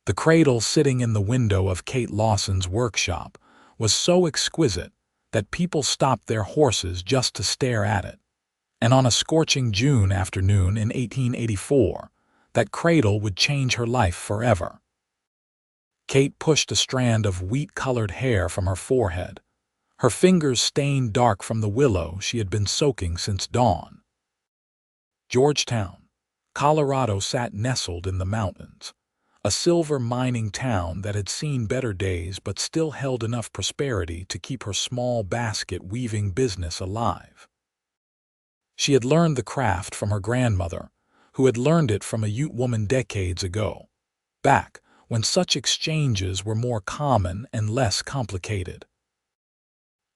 The cradle sitting in the window of Kate Lawson's workshop was so exquisite that people stopped their horses just to stare at it. And on a scorching June afternoon in 1884, that cradle would change her life forever. Kate pushed a strand of wheat-colored hair from her forehead. Her fingers stained dark from the willow she had been soaking since dawn. Georgetown, Colorado sat nestled in the mountains, a silver mining town that had seen better days but still held enough prosperity to keep her small basket-weaving business alive. She had learned the craft from her grandmother, who had learned it from a Ute woman decades ago, back when such exchanges were more common and less complicated.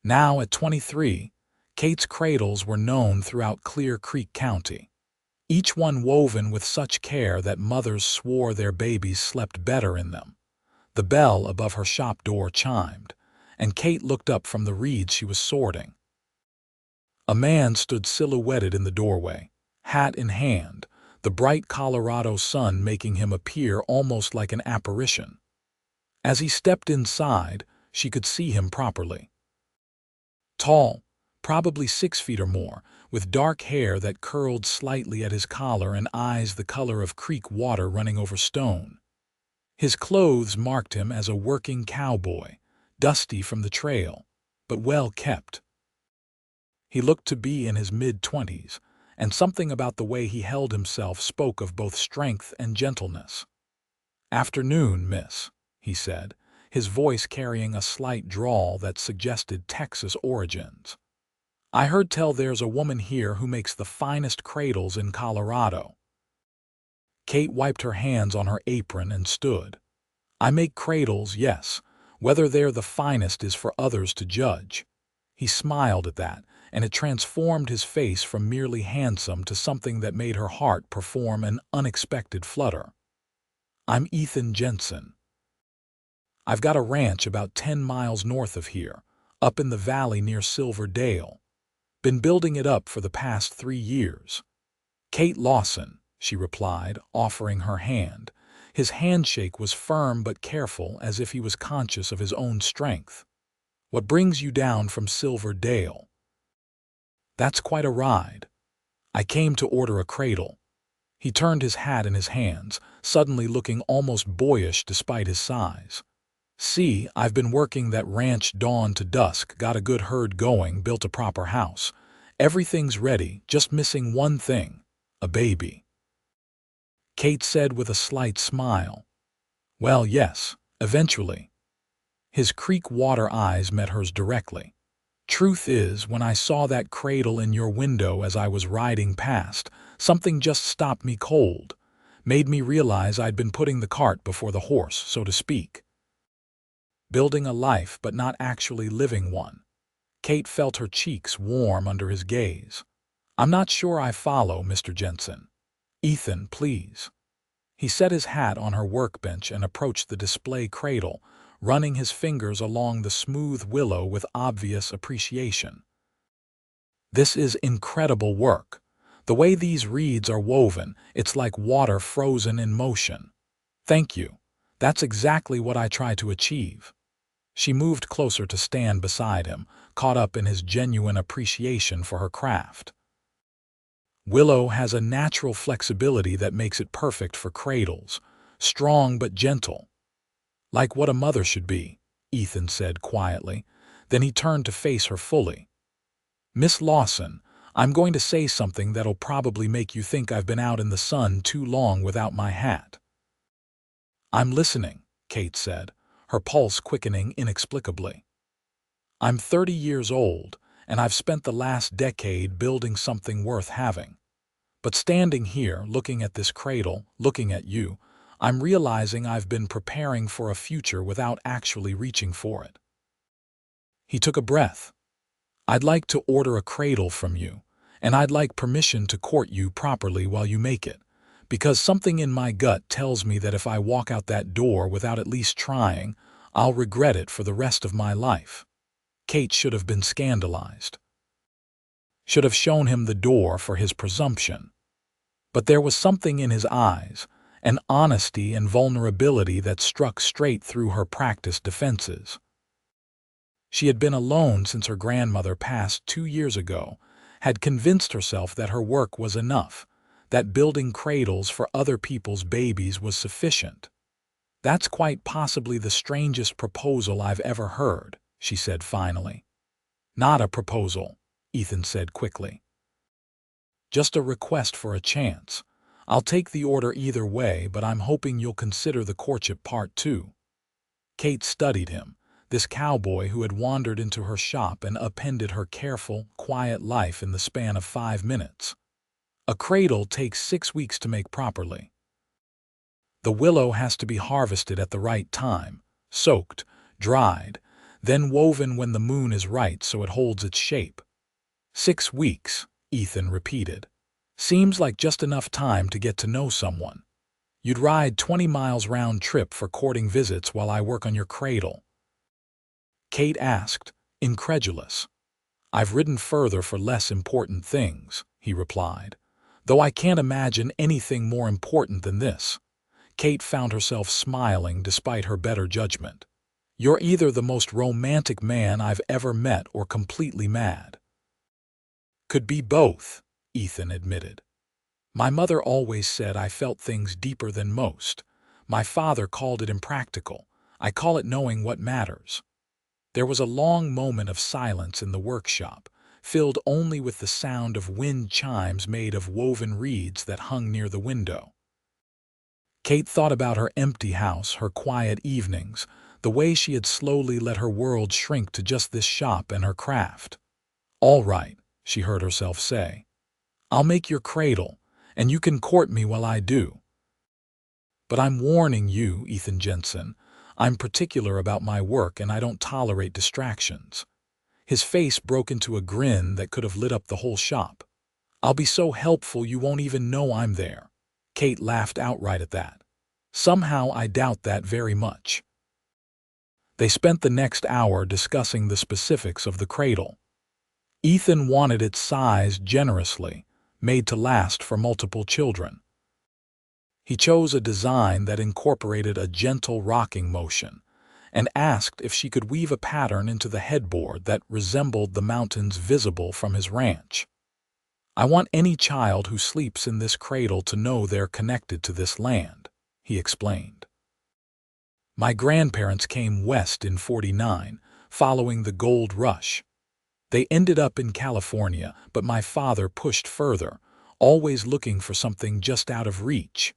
Now, at 23, Kate's cradles were known throughout Clear Creek County, each one woven with such care that mothers swore their babies slept better in them. The bell above her shop door chimed, and Kate looked up from the reeds she was sorting. A man stood silhouetted in the doorway, hat in hand, the bright Colorado sun making him appear almost like an apparition. As he stepped inside, she could see him properly. Tall, probably 6 feet or more, with dark hair that curled slightly at his collar and eyes the color of creek water running over stone. His clothes marked him as a working cowboy, dusty from the trail, but well kept. He looked to be in his mid-20s, and something about the way he held himself spoke of both strength and gentleness. "Afternoon, miss," he said, his voice carrying a slight drawl that suggested Texas origins. "I heard tell there's a woman here who makes the finest cradles in Colorado." Kate wiped her hands on her apron and stood. "I make cradles, yes. Whether they're the finest is for others to judge." He smiled at that, and it transformed his face from merely handsome to something that made her heart perform an unexpected flutter. "I'm Ethan Jensen. I've got a ranch about 10 miles north of here, up in the valley near Silver Dale. Been building it up for the past 3 years. Kate Lawson," she replied, offering her hand. His handshake was firm but careful, as if he was conscious of his own strength. "What brings you down from Silver Dale?" "That's quite a ride. I came to order a cradle." He turned his hat in his hands, suddenly looking almost boyish despite his size. "See, I've been working that ranch dawn to dusk, got a good herd going, built a proper house. Everything's ready, just missing one thing, a baby." Kate said with a slight smile, "Well, yes, eventually." His creek water eyes met hers directly. "Truth is, when I saw that cradle in your window as I was riding past, something just stopped me cold, made me realize I'd been putting the cart before the horse, so to speak. Building a life but not actually living one." Kate felt her cheeks warm under his gaze. "I'm not sure I follow, Mr. Jensen." "Ethan, please." He set his hat on her workbench and approached the display cradle, running his fingers along the smooth willow with obvious appreciation. "This is incredible work. The way these reeds are woven, it's like water frozen in motion." "Thank you. That's exactly what I try to achieve." She moved closer to stand beside him, caught up in his genuine appreciation for her craft. "Willow has a natural flexibility that makes it perfect for cradles, strong but gentle. Like what a mother should be," Ethan said quietly. Then he turned to face her fully. "Miss Lawson, I'm going to say something that'll probably make you think I've been out in the sun too long without my hat." "I'm listening," Kate said, her pulse quickening inexplicably. "I'm 30 years old, and I've spent the last decade building something worth having. But standing here, looking at this cradle, looking at you, I'm realizing I've been preparing for a future without actually reaching for it." He took a breath. "I'd like to order a cradle from you, and I'd like permission to court you properly while you make it, because something in my gut tells me that if I walk out that door without at least trying, I'll regret it for the rest of my life." Kate should have been scandalized. Should have shown him the door for his presumption. But there was something in his eyes, an honesty and vulnerability that struck straight through her practiced defenses. She had been alone since her grandmother passed 2 years ago, had convinced herself that her work was enough, that building cradles for other people's babies was sufficient. "That's quite possibly the strangest proposal I've ever heard," she said finally. "Not a proposal," Ethan said quickly. "Just a request for a chance. I'll take the order either way, but I'm hoping you'll consider the courtship part too." Kate studied him, this cowboy who had wandered into her shop and upended her careful, quiet life in the span of 5 minutes. "A cradle takes 6 weeks to make properly. The willow has to be harvested at the right time, soaked, dried, then woven when the moon is right so it holds its shape." 6 weeks, Ethan repeated. "Seems like just enough time to get to know someone. You'd ride 20 miles round trip for courting visits while I work on your cradle?" Kate asked, incredulous. "I've ridden further for less important things," he replied, "though I can't imagine anything more important than this." Kate found herself smiling despite her better judgment. "You're either the most romantic man I've ever met or completely mad." "Could be both," Ethan admitted. "My mother always said I felt things deeper than most. My father called it impractical. I call it knowing what matters." There was a long moment of silence in the workshop, filled only with the sound of wind chimes made of woven reeds that hung near the window. Kate thought about her empty house, her quiet evenings, the way she had slowly let her world shrink to just this shop and her craft. "All right," she heard herself say. "I'll make your cradle, and you can court me while I do. But I'm warning you, Ethan Jensen, I'm particular about my work and I don't tolerate distractions." His face broke into a grin that could have lit up the whole shop. "I'll be so helpful you won't even know I'm there." Kate laughed outright at that. "Somehow I doubt that very much." They spent the next hour discussing the specifics of the cradle. Ethan wanted it sized generously, made to last for multiple children. He chose a design that incorporated a gentle rocking motion, and asked if she could weave a pattern into the headboard that resembled the mountains visible from his ranch. "I want any child who sleeps in this cradle to know they're connected to this land," he explained. "My grandparents came west in '49, following the gold rush. They ended up in California, but my father pushed further, always looking for something just out of reach.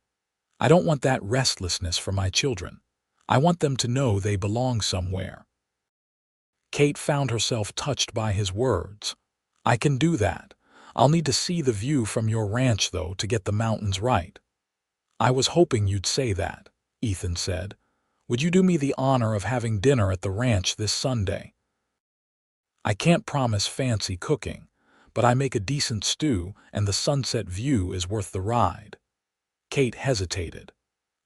I don't want that restlessness for my children. I want them to know they belong somewhere." Kate found herself touched by his words. "I can do that. I'll need to see the view from your ranch, though, to get the mountains right." "I was hoping you'd say that," Ethan said. "Would you do me the honor of having dinner at the ranch this Sunday? I can't promise fancy cooking, but I make a decent stew and the sunset view is worth the ride." Kate hesitated.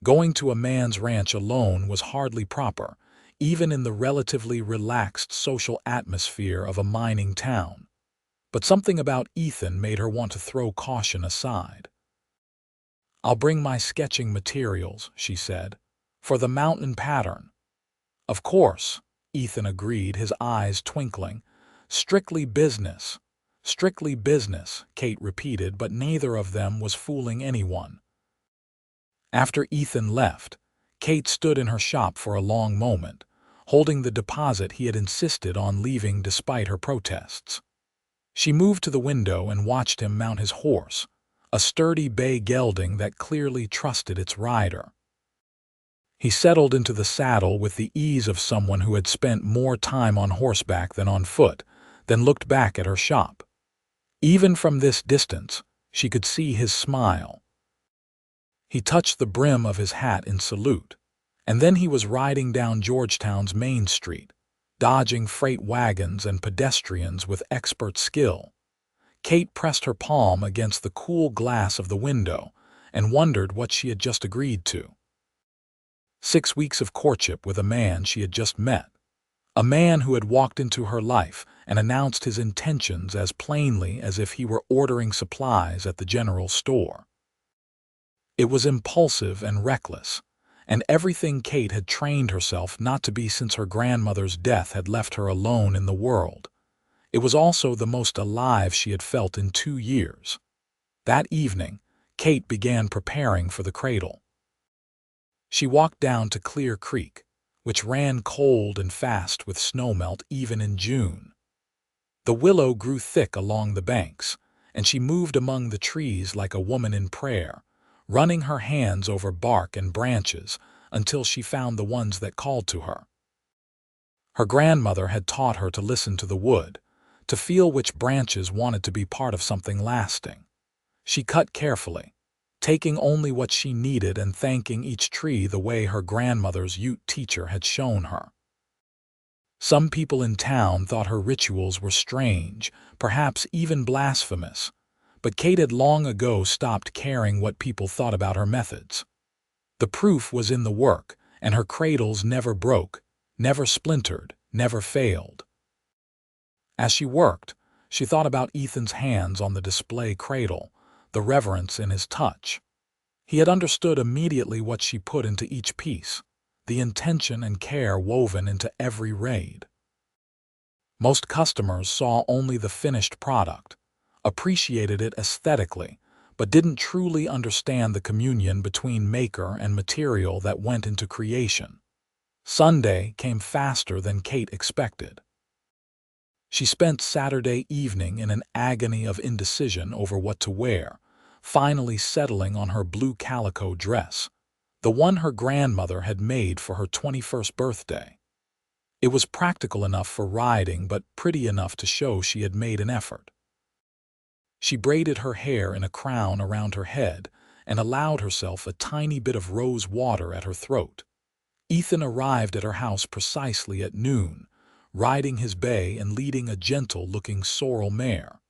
Going to a man's ranch alone was hardly proper, even in the relatively relaxed social atmosphere of a mining town. But something about Ethan made her want to throw caution aside. "I'll bring my sketching materials," she said, "for the mountain pattern." "Of course," Ethan agreed, his eyes twinkling. "Strictly business." "Strictly business," Kate repeated, but neither of them was fooling anyone. After Ethan left, Kate stood in her shop for a long moment, holding the deposit he had insisted on leaving despite her protests. She moved to the window and watched him mount his horse, a sturdy bay gelding that clearly trusted its rider. He settled into the saddle with the ease of someone who had spent more time on horseback than on foot, then looked back at her shop. Even from this distance, she could see his smile. He touched the brim of his hat in salute, and then he was riding down Georgetown's Main Street, dodging freight wagons and pedestrians with expert skill. Kate pressed her palm against the cool glass of the window and wondered what she had just agreed to. 6 weeks of courtship with a man she had just met. A man who had walked into her life and announced his intentions as plainly as if he were ordering supplies at the general store. It was impulsive and reckless, and everything Kate had trained herself not to be since her grandmother's death had left her alone in the world. It was also the most alive she had felt in 2 years. That evening, Kate began preparing for the cradle. She walked down to Clear Creek, which ran cold and fast with snowmelt even in June. The willow grew thick along the banks, and she moved among the trees like a woman in prayer, running her hands over bark and branches until she found the ones that called to her. Her grandmother had taught her to listen to the wood, to feel which branches wanted to be part of something lasting. She cut carefully, taking only what she needed and thanking each tree the way her grandmother's Ute teacher had shown her. Some people in town thought her rituals were strange, perhaps even blasphemous, but Kate had long ago stopped caring what people thought about her methods. The proof was in the work, and her cradles never broke, never splintered, never failed. As she worked, she thought about Ethan's hands on the display cradle, the reverence in his touch. He had understood immediately what she put into each piece, the intention and care woven into every raid. Most customers saw only the finished product, appreciated it aesthetically, but didn't truly understand the communion between maker and material that went into creation. Sunday came faster than Kate expected. She spent Saturday evening in an agony of indecision over what to wear, finally settling on her blue calico dress, the one her grandmother had made for her 21st birthday. It was practical enough for riding but pretty enough to show she had made an effort. She braided her hair in a crown around her head and allowed herself a tiny bit of rose water at her throat. Ethan arrived at her house precisely at noon, riding his bay and leading a gentle-looking sorrel mare.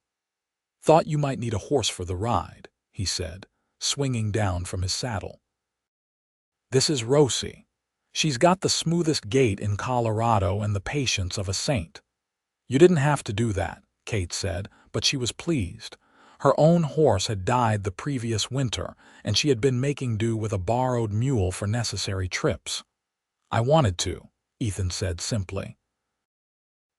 "Thought you might need a horse for the ride," he said, swinging down from his saddle. "This is Rosie. She's got the smoothest gait in Colorado and the patience of a saint." "You didn't have to do that," Kate said, but she was pleased. Her own horse had died the previous winter, and she had been making do with a borrowed mule for necessary trips. "I wanted to," Ethan said simply.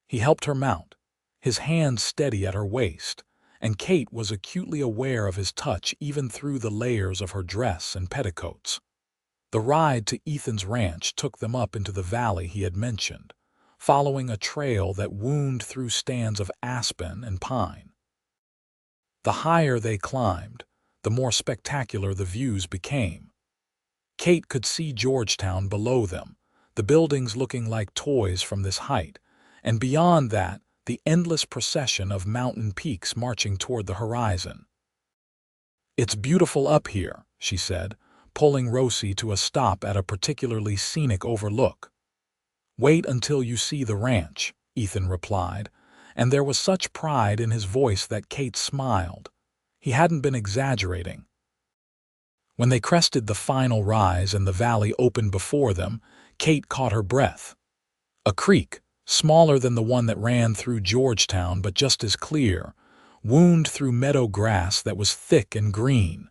He helped her mount, his hand steady at her waist, and Kate was acutely aware of his touch even through the layers of her dress and petticoats. The ride to Ethan's ranch took them up into the valley he had mentioned, following a trail that wound through stands of aspen and pine. The higher they climbed, the more spectacular the views became. Kate could see Georgetown below them, the buildings looking like toys from this height, and beyond that, the endless procession of mountain peaks marching toward the horizon. "It's beautiful up here," she said, pulling Rosie to a stop at a particularly scenic overlook. "Wait until you see the ranch," Ethan replied, and there was such pride in his voice that Kate smiled. He hadn't been exaggerating. When they crested the final rise and the valley opened before them, Kate caught her breath. A creek, smaller than the one that ran through Georgetown but just as clear, wound through meadow grass that was thick and green.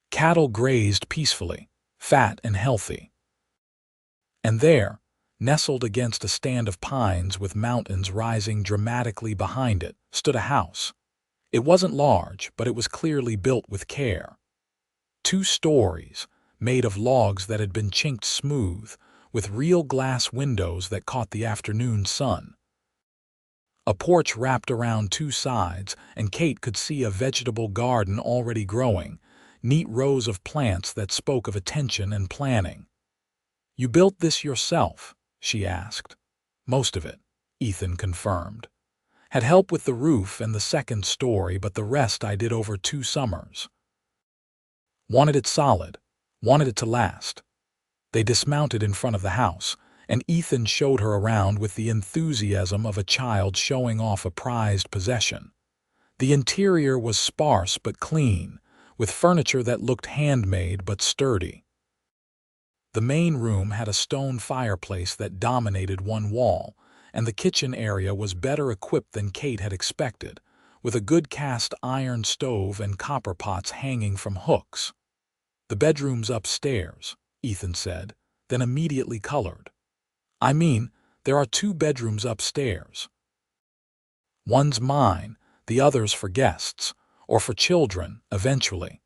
Cattle grazed peacefully, fat and healthy. And there, nestled against a stand of pines with mountains rising dramatically behind it, stood a house. It wasn't large, but it was clearly built with care. 2 stories, made of logs that had been chinked smooth, with real glass windows that caught the afternoon sun. A porch wrapped around 2 sides, and Kate could see a vegetable garden already growing, neat rows of plants that spoke of attention and planning. "You built this yourself?" she asked. "Most of it," Ethan confirmed. "Had help with the roof and the 2nd story, but the rest I did over 2 summers. Wanted it solid, wanted it to last." They dismounted in front of the house, and Ethan showed her around with the enthusiasm of a child showing off a prized possession. The interior was sparse but clean, with furniture that looked handmade but sturdy. The main room had a stone fireplace that dominated one wall, and the kitchen area was better equipped than Kate had expected, with a good cast iron stove and copper pots hanging from hooks. "The bedroom's upstairs," Ethan said, then immediately colored. "I mean, there are 2 bedrooms upstairs. One's mine, the other's for guests, or for children, eventually."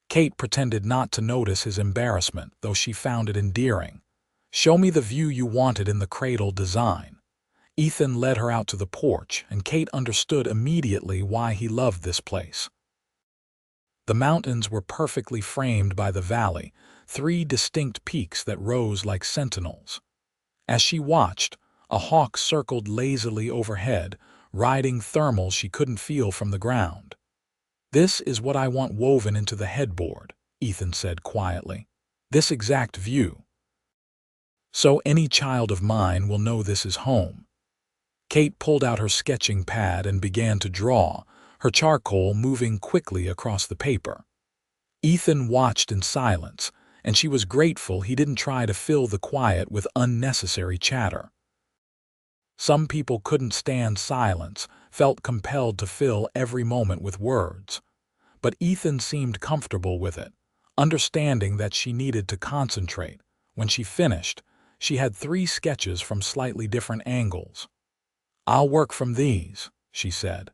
Kate pretended not to notice his embarrassment, though she found it endearing. "Show me the view you wanted in the cradle design." Ethan led her out to the porch, and Kate understood immediately why he loved this place. The mountains were perfectly framed by the valley, 3 distinct peaks that rose like sentinels. As she watched, a hawk circled lazily overhead, riding thermals she couldn't feel from the ground. "This is what I want woven into the headboard," Ethan said quietly. "This exact view. So any child of mine will know this is home." Kate pulled out her sketching pad and began to draw, her charcoal moving quickly across the paper. Ethan watched in silence, and she was grateful he didn't try to fill the quiet with unnecessary chatter. Some people couldn't stand silence, felt compelled to fill every moment with words. But Ethan seemed comfortable with it, understanding that she needed to concentrate. When she finished, she had 3 sketches from slightly different angles. "I'll work from these," she said.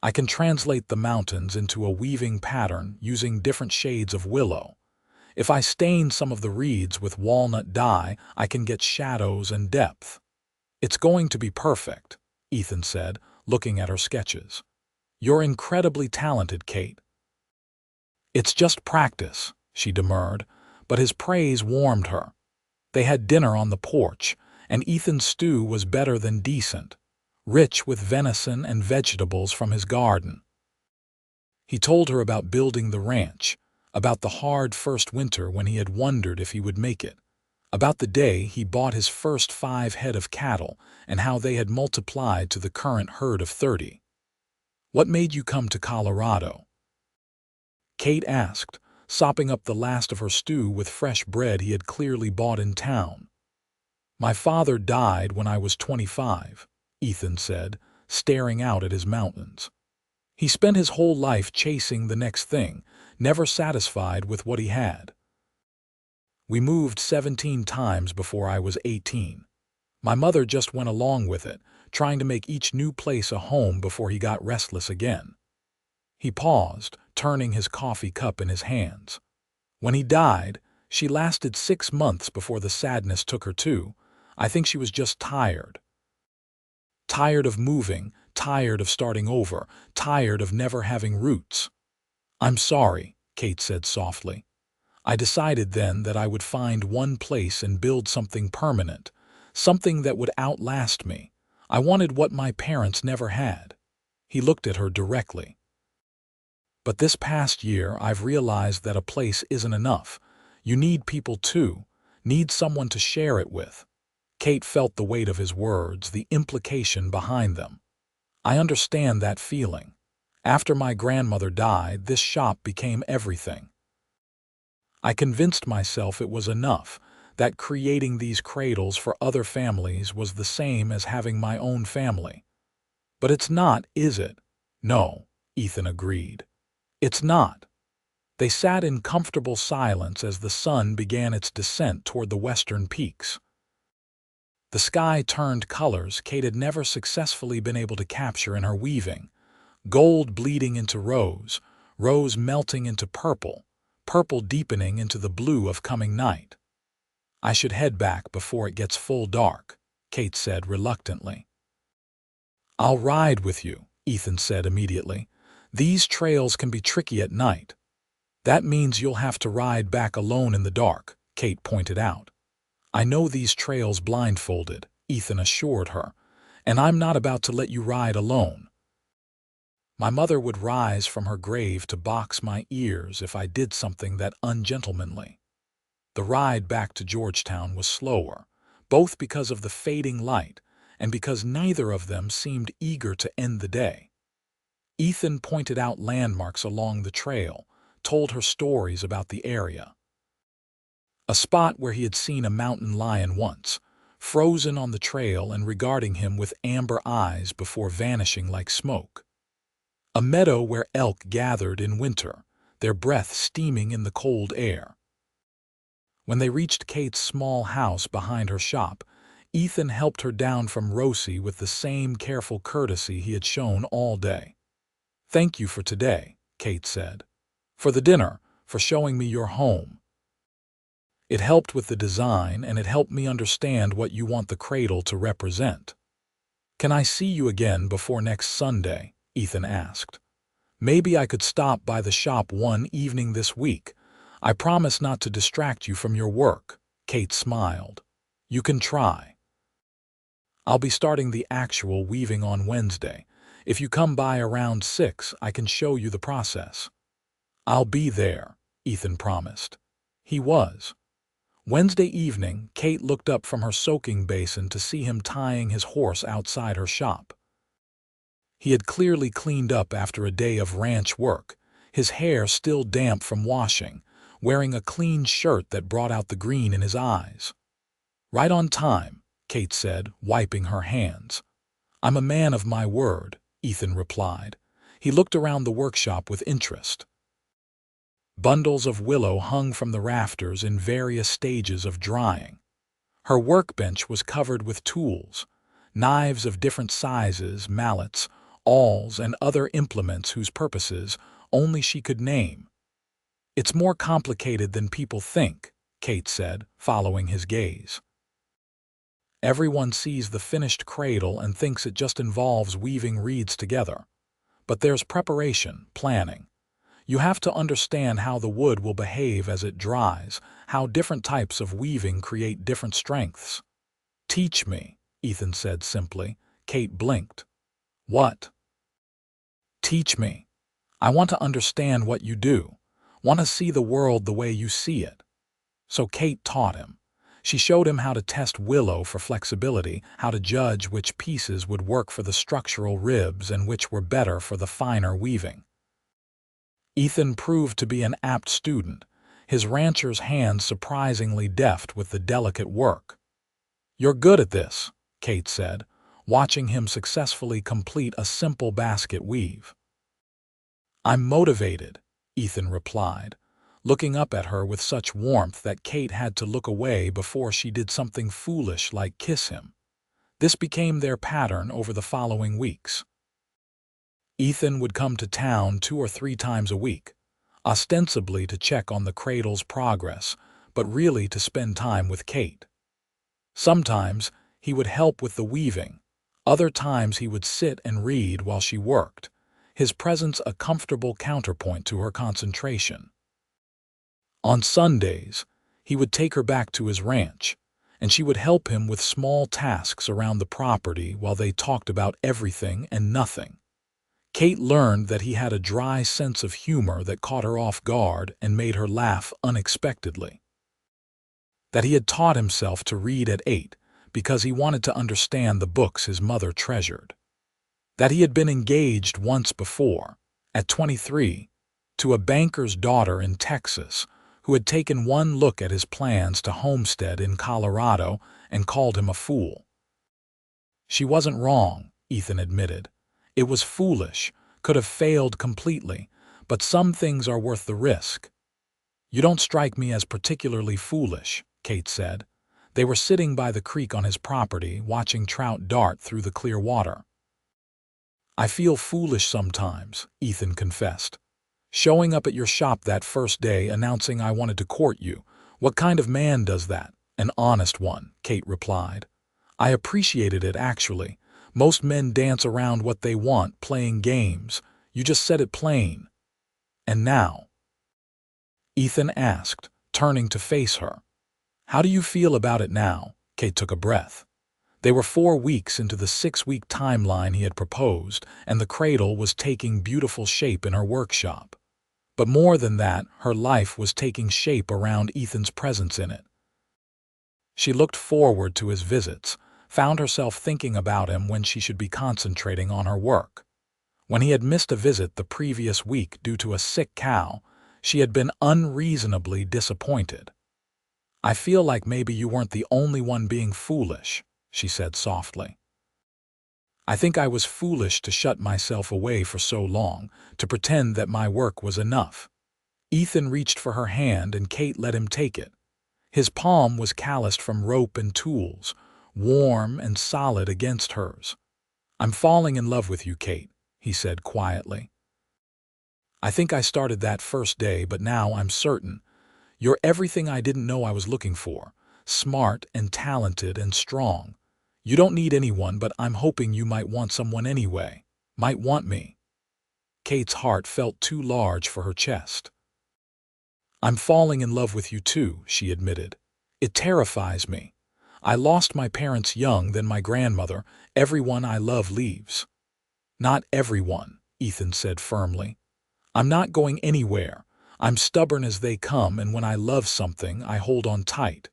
"I can translate the mountains into a weaving pattern using different shades of willow. If I stain some of the reeds with walnut dye, I can get shadows and depth." "It's going to be perfect," Ethan said, looking at her sketches. "You're incredibly talented, Kate." "It's just practice," she demurred, but his praise warmed her. They had dinner on the porch, and Ethan's stew was better than decent, rich with venison and vegetables from his garden. He told her about building the ranch, about the hard first winter when he had wondered if he would make it, about the day he bought his first 5 head of cattle and how they had multiplied to the current herd of 30. "What made you come to Colorado?" Kate asked, sopping up the last of her stew with fresh bread he had clearly bought in town. "My father died when I was 25, Ethan said, staring out at his mountains. "He spent his whole life chasing the next thing, never satisfied with what he had. We moved 17 times before I was 18. My mother just went along with it, trying to make each new place a home before he got restless again." He paused, turning his coffee cup in his hands. "When he died, she lasted 6 months before the sadness took her too. I think she was just tired. Tired of moving, tired of starting over, tired of never having roots." "I'm sorry," Kate said softly. "I decided then that I would find one place and build something permanent, something that would outlast me. I wanted what my parents never had." He looked at her directly. "But this past year I've realized that a place isn't enough. You need people too, need someone to share it with." Kate felt the weight of his words, the implication behind them. "I understand that feeling. After my grandmother died, this shop became everything. I convinced myself it was enough, that creating these cradles for other families was the same as having my own family. But it's not, is it?" "No," Ethan agreed. "It's not." They sat in comfortable silence as the sun began its descent toward the western peaks. The sky turned colors Kate had never successfully been able to capture in her weaving. Gold bleeding into rose, rose melting into purple, purple deepening into the blue of coming night. "I should head back before it gets full dark," Kate said reluctantly. "I'll ride with you," Ethan said immediately. "These trails can be tricky at night." "That means you'll have to ride back alone in the dark," Kate pointed out. "I know these trails blindfolded," Ethan assured her, "and I'm not about to let you ride alone. My mother would rise from her grave to box my ears if I did something that ungentlemanly." The ride back to Georgetown was slower, both because of the fading light and because neither of them seemed eager to end the day. Ethan pointed out landmarks along the trail, told her stories about the area. A spot where he had seen a mountain lion once, frozen on the trail and regarding him with amber eyes before vanishing like smoke. A meadow where elk gathered in winter, their breath steaming in the cold air. When they reached Kate's small house behind her shop, Ethan helped her down from Rosie with the same careful courtesy he had shown all day. "Thank you for today," Kate said. "For the dinner, for showing me your home. It helped with the design, and it helped me understand what you want the cradle to represent." "Can I see you again before next Sunday?" Ethan asked. "Maybe I could stop by the shop one evening this week. I promise not to distract you from your work." Kate smiled. "You can try. I'll be starting the actual weaving on Wednesday. If you come by around 6, I can show you the process." "I'll be there," Ethan promised. He was. Wednesday evening, Kate looked up from her soaking basin to see him tying his horse outside her shop. He had clearly cleaned up after a day of ranch work, his hair still damp from washing, wearing a clean shirt that brought out the green in his eyes. "Right on time," Kate said, wiping her hands. "I'm a man of my word," Ethan replied. He looked around the workshop with interest. Bundles of willow hung from the rafters in various stages of drying. Her workbench was covered with tools, knives of different sizes, mallets, awls, and other implements whose purposes only she could name. "It's more complicated than people think," Kate said, following his gaze. "Everyone sees the finished cradle and thinks it just involves weaving reeds together. But there's preparation, planning. You have to understand how the wood will behave as it dries, how different types of weaving create different strengths." "Teach me," Ethan said simply. Kate blinked. "What?" "Teach me. I want to understand what you do, want to see the world the way you see it." So Kate taught him. She showed him how to test willow for flexibility, how to judge which pieces would work for the structural ribs and which were better for the finer weaving. Ethan proved to be an apt student, his rancher's hands surprisingly deft with the delicate work. "You're good at this," Kate said, watching him successfully complete a simple basket weave. "I'm motivated," Ethan replied, looking up at her with such warmth that Kate had to look away before she did something foolish like kiss him. This became their pattern over the following weeks. Ethan would come to town 2 or 3 times a week, ostensibly to check on the cradle's progress, but really to spend time with Kate. Sometimes he would help with the weaving, other times he would sit and read while she worked, his presence a comfortable counterpoint to her concentration. On Sundays, he would take her back to his ranch, and she would help him with small tasks around the property while they talked about everything and nothing. Kate learned that he had a dry sense of humor that caught her off guard and made her laugh unexpectedly. That he had taught himself to read at 8 because he wanted to understand the books his mother treasured. That he had been engaged once before, at 23, to a banker's daughter in Texas who had taken one look at his plans to homestead in Colorado and called him a fool. She wasn't wrong, Ethan admitted. It was foolish, could have failed completely, but some things are worth the risk. "You don't strike me as particularly foolish," Kate said. They were sitting by the creek on his property, watching trout dart through the clear water. "I feel foolish sometimes," Ethan confessed. "Showing up at your shop that first day announcing I wanted to court you. What kind of man does that?" "An honest one," Kate replied. "I appreciated it, actually. Most men dance around what they want, playing games. You just said it plain." "And now?" Ethan asked, turning to face her. "How do you feel about it now?" Kate took a breath. They were 4 weeks into the 6-week timeline he had proposed, and the cradle was taking beautiful shape in her workshop. But more than that, her life was taking shape around Ethan's presence in it. She looked forward to his visits, found herself thinking about him when she should be concentrating on her work. When he had missed a visit the previous week due to a sick cow, she had been unreasonably disappointed. "I feel like maybe you weren't the only one being foolish," she said softly. "I think I was foolish to shut myself away for so long, to pretend that my work was enough." Ethan reached for her hand and Kate let him take it. His palm was calloused from rope and tools, warm and solid against hers. "I'm falling in love with you, Kate," he said quietly. "I think I started that first day, but now I'm certain. You're everything I didn't know I was looking for. Smart and talented and strong. You don't need anyone, but I'm hoping you might want someone anyway. Might want me." Kate's heart felt too large for her chest. "I'm falling in love with you too," she admitted. "It terrifies me. I lost my parents young, then my grandmother. Everyone I love leaves." "Not everyone," Ethan said firmly. "I'm not going anywhere. I'm stubborn as they come, and when I love something, I hold on tight.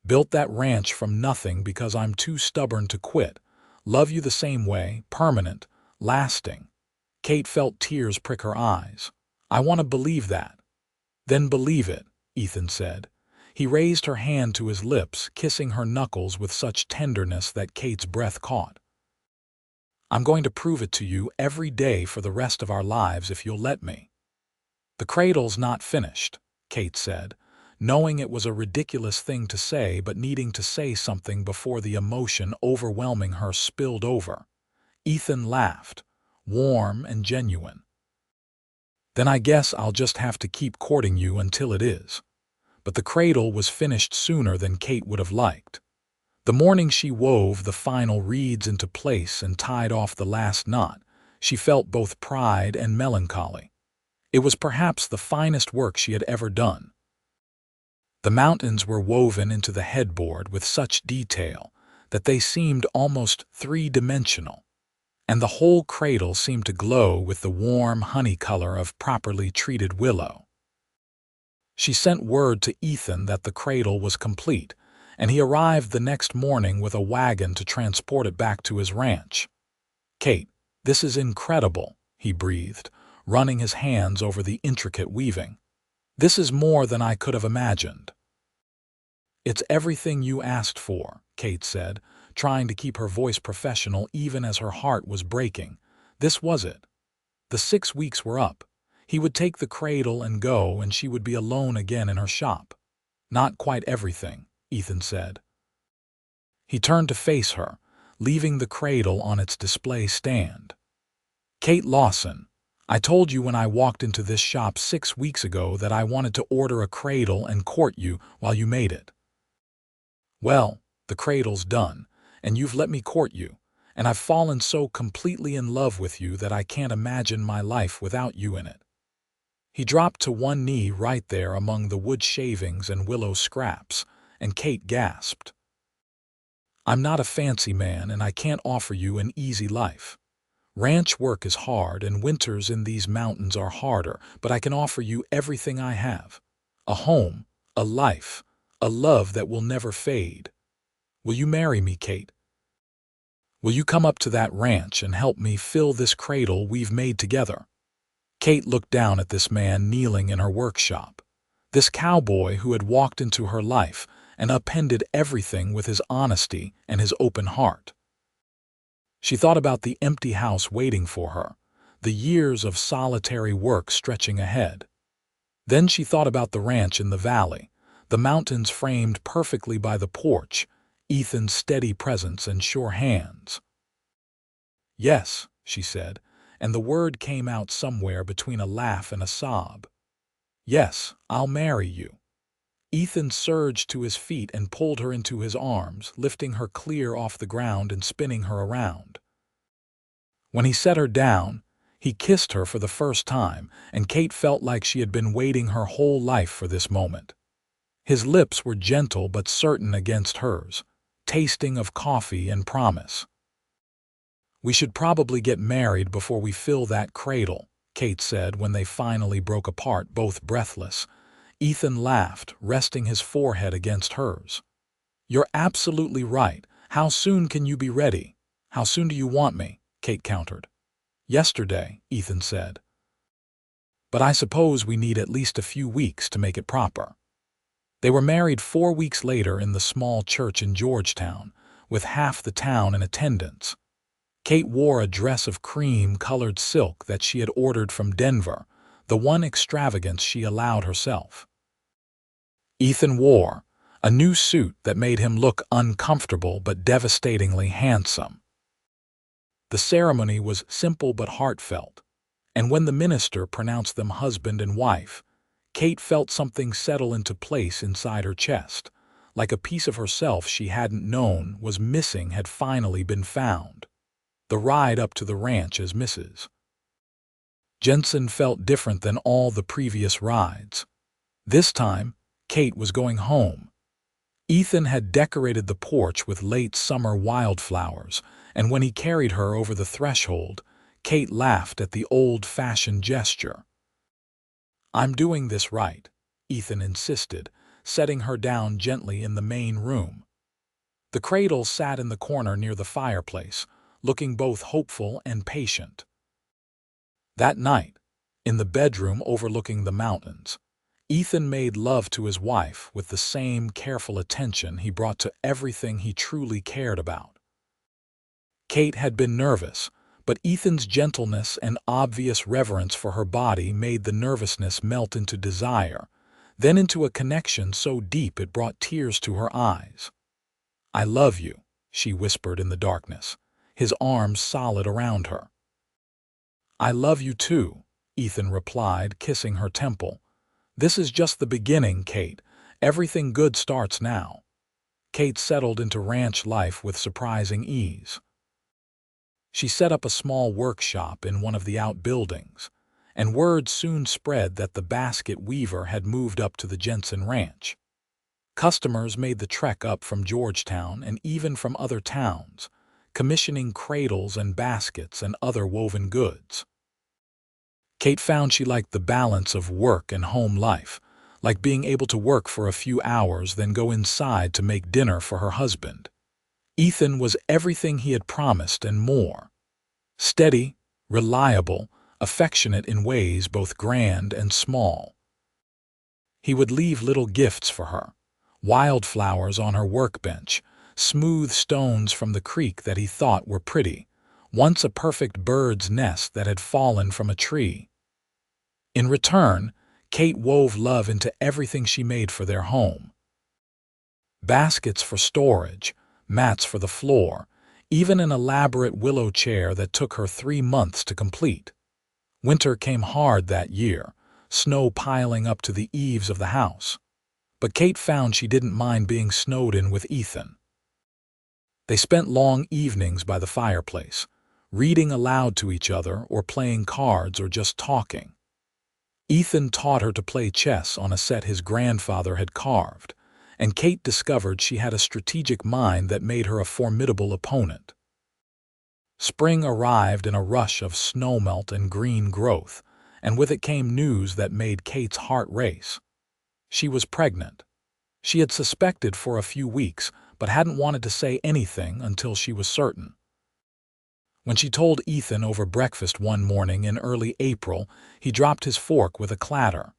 Built that ranch from nothing because I'm too stubborn to quit. Love you the same way, permanent, lasting." Kate felt tears prick her eyes. "I want to believe that." "Then believe it," Ethan said. He raised her hand to his lips, kissing her knuckles with such tenderness that Kate's breath caught. "I'm going to prove it to you every day for the rest of our lives if you'll let me." "The cradle's not finished," Kate said, knowing it was a ridiculous thing to say but needing to say something before the emotion overwhelming her spilled over. Ethan laughed, warm and genuine. "Then I guess I'll just have to keep courting you until it is." But the cradle was finished sooner than Kate would have liked. The morning she wove the final reeds into place and tied off the last knot, she felt both pride and melancholy. It was perhaps the finest work she had ever done. The mountains were woven into the headboard with such detail that they seemed almost three-dimensional, and the whole cradle seemed to glow with the warm honey color of properly treated willow. She sent word to Ethan that the cradle was complete, and he arrived the next morning with a wagon to transport it back to his ranch. "Kate, this is incredible," he breathed, running his hands over the intricate weaving. "This is more than I could have imagined." "It's everything you asked for," Kate said, trying to keep her voice professional even as her heart was breaking. This was it. The 6 weeks were up. He would take the cradle and go, and she would be alone again in her shop. "Not quite everything," Ethan said. He turned to face her, leaving the cradle on its display stand. "Kate Lawson, I told you when I walked into this shop 6 weeks ago that I wanted to order a cradle and court you while you made it. Well, the cradle's done, and you've let me court you, and I've fallen so completely in love with you that I can't imagine my life without you in it." He dropped to one knee right there among the wood shavings and willow scraps, and Kate gasped. "I'm not a fancy man, and I can't offer you an easy life. Ranch work is hard, and winters in these mountains are harder, but I can offer you everything I have. A home, a life, a love that will never fade. Will you marry me, Kate? Will you come up to that ranch and help me fill this cradle we've made together?" Kate looked down at this man kneeling in her workshop, this cowboy who had walked into her life and upended everything with his honesty and his open heart. She thought about the empty house waiting for her, the years of solitary work stretching ahead. Then she thought about the ranch in the valley, the mountains framed perfectly by the porch, Ethan's steady presence and sure hands. "Yes," she said, and the word came out somewhere between a laugh and a sob. "Yes, I'll marry you." Ethan surged to his feet and pulled her into his arms, lifting her clear off the ground and spinning her around. When he set her down, he kissed her for the first time, and Kate felt like she had been waiting her whole life for this moment. His lips were gentle but certain against hers, tasting of coffee and promise. "We should probably get married before we fill that cradle," Kate said when they finally broke apart, both breathless. Ethan laughed, resting his forehead against hers. "You're absolutely right. How soon can you be ready? How soon do you want me?" Kate countered. "Yesterday," Ethan said. "But I suppose we need at least a few weeks to make it proper." They were married 4 weeks later in the small church in Georgetown, with half the town in attendance. Kate wore a dress of cream-colored silk that she had ordered from Denver, the one extravagance she allowed herself. Ethan wore a new suit that made him look uncomfortable but devastatingly handsome. The ceremony was simple but heartfelt, and when the minister pronounced them husband and wife, Kate felt something settle into place inside her chest, like a piece of herself she hadn't known was missing had finally been found. The ride up to the ranch as Mrs. Jensen felt different than all the previous rides. This time, Kate was going home. Ethan had decorated the porch with late summer wildflowers, and when he carried her over the threshold, Kate laughed at the old-fashioned gesture. "I'm doing this right," Ethan insisted, setting her down gently in the main room. The Cradles sat in the corner near the fireplace, looking both hopeful and patient. That night, in the bedroom overlooking the mountains, Ethan made love to his wife with the same careful attention he brought to everything he truly cared about. Kate had been nervous, but Ethan's gentleness and obvious reverence for her body made the nervousness melt into desire, then into a connection so deep it brought tears to her eyes. "I love you," she whispered in the darkness, his arms solid around her. "I love you too," Ethan replied, kissing her temple. "This is just the beginning, Kate. Everything good starts now." Kate settled into ranch life with surprising ease. She set up a small workshop in one of the outbuildings, and word soon spread that the basket weaver had moved up to the Jensen ranch. Customers made the trek up from Georgetown and even from other towns, commissioning cradles and baskets and other woven goods. Kate found she liked the balance of work and home life, like being able to work for a few hours then go inside to make dinner for her husband. Ethan was everything he had promised and more. Steady, reliable, affectionate in ways both grand and small. He would leave little gifts for her, wildflowers on her workbench, smooth stones from the creek that he thought were pretty, once a perfect bird's nest that had fallen from a tree. In return, Kate wove love into everything she made for their home. Baskets for storage, mats for the floor, even an elaborate willow chair that took her 3 months to complete. Winter came hard that year, snow piling up to the eaves of the house. But Kate found she didn't mind being snowed in with Ethan. They spent long evenings by the fireplace, reading aloud to each other or playing cards or just talking. Ethan taught her to play chess on a set his grandfather had carved, and Kate discovered she had a strategic mind that made her a formidable opponent. Spring arrived in a rush of snowmelt and green growth, and with it came news that made Kate's heart race. She was pregnant. She had suspected for a few weeks, but hadn't wanted to say anything until she was certain. When she told Ethan over breakfast one morning in early April, he dropped his fork with a clatter.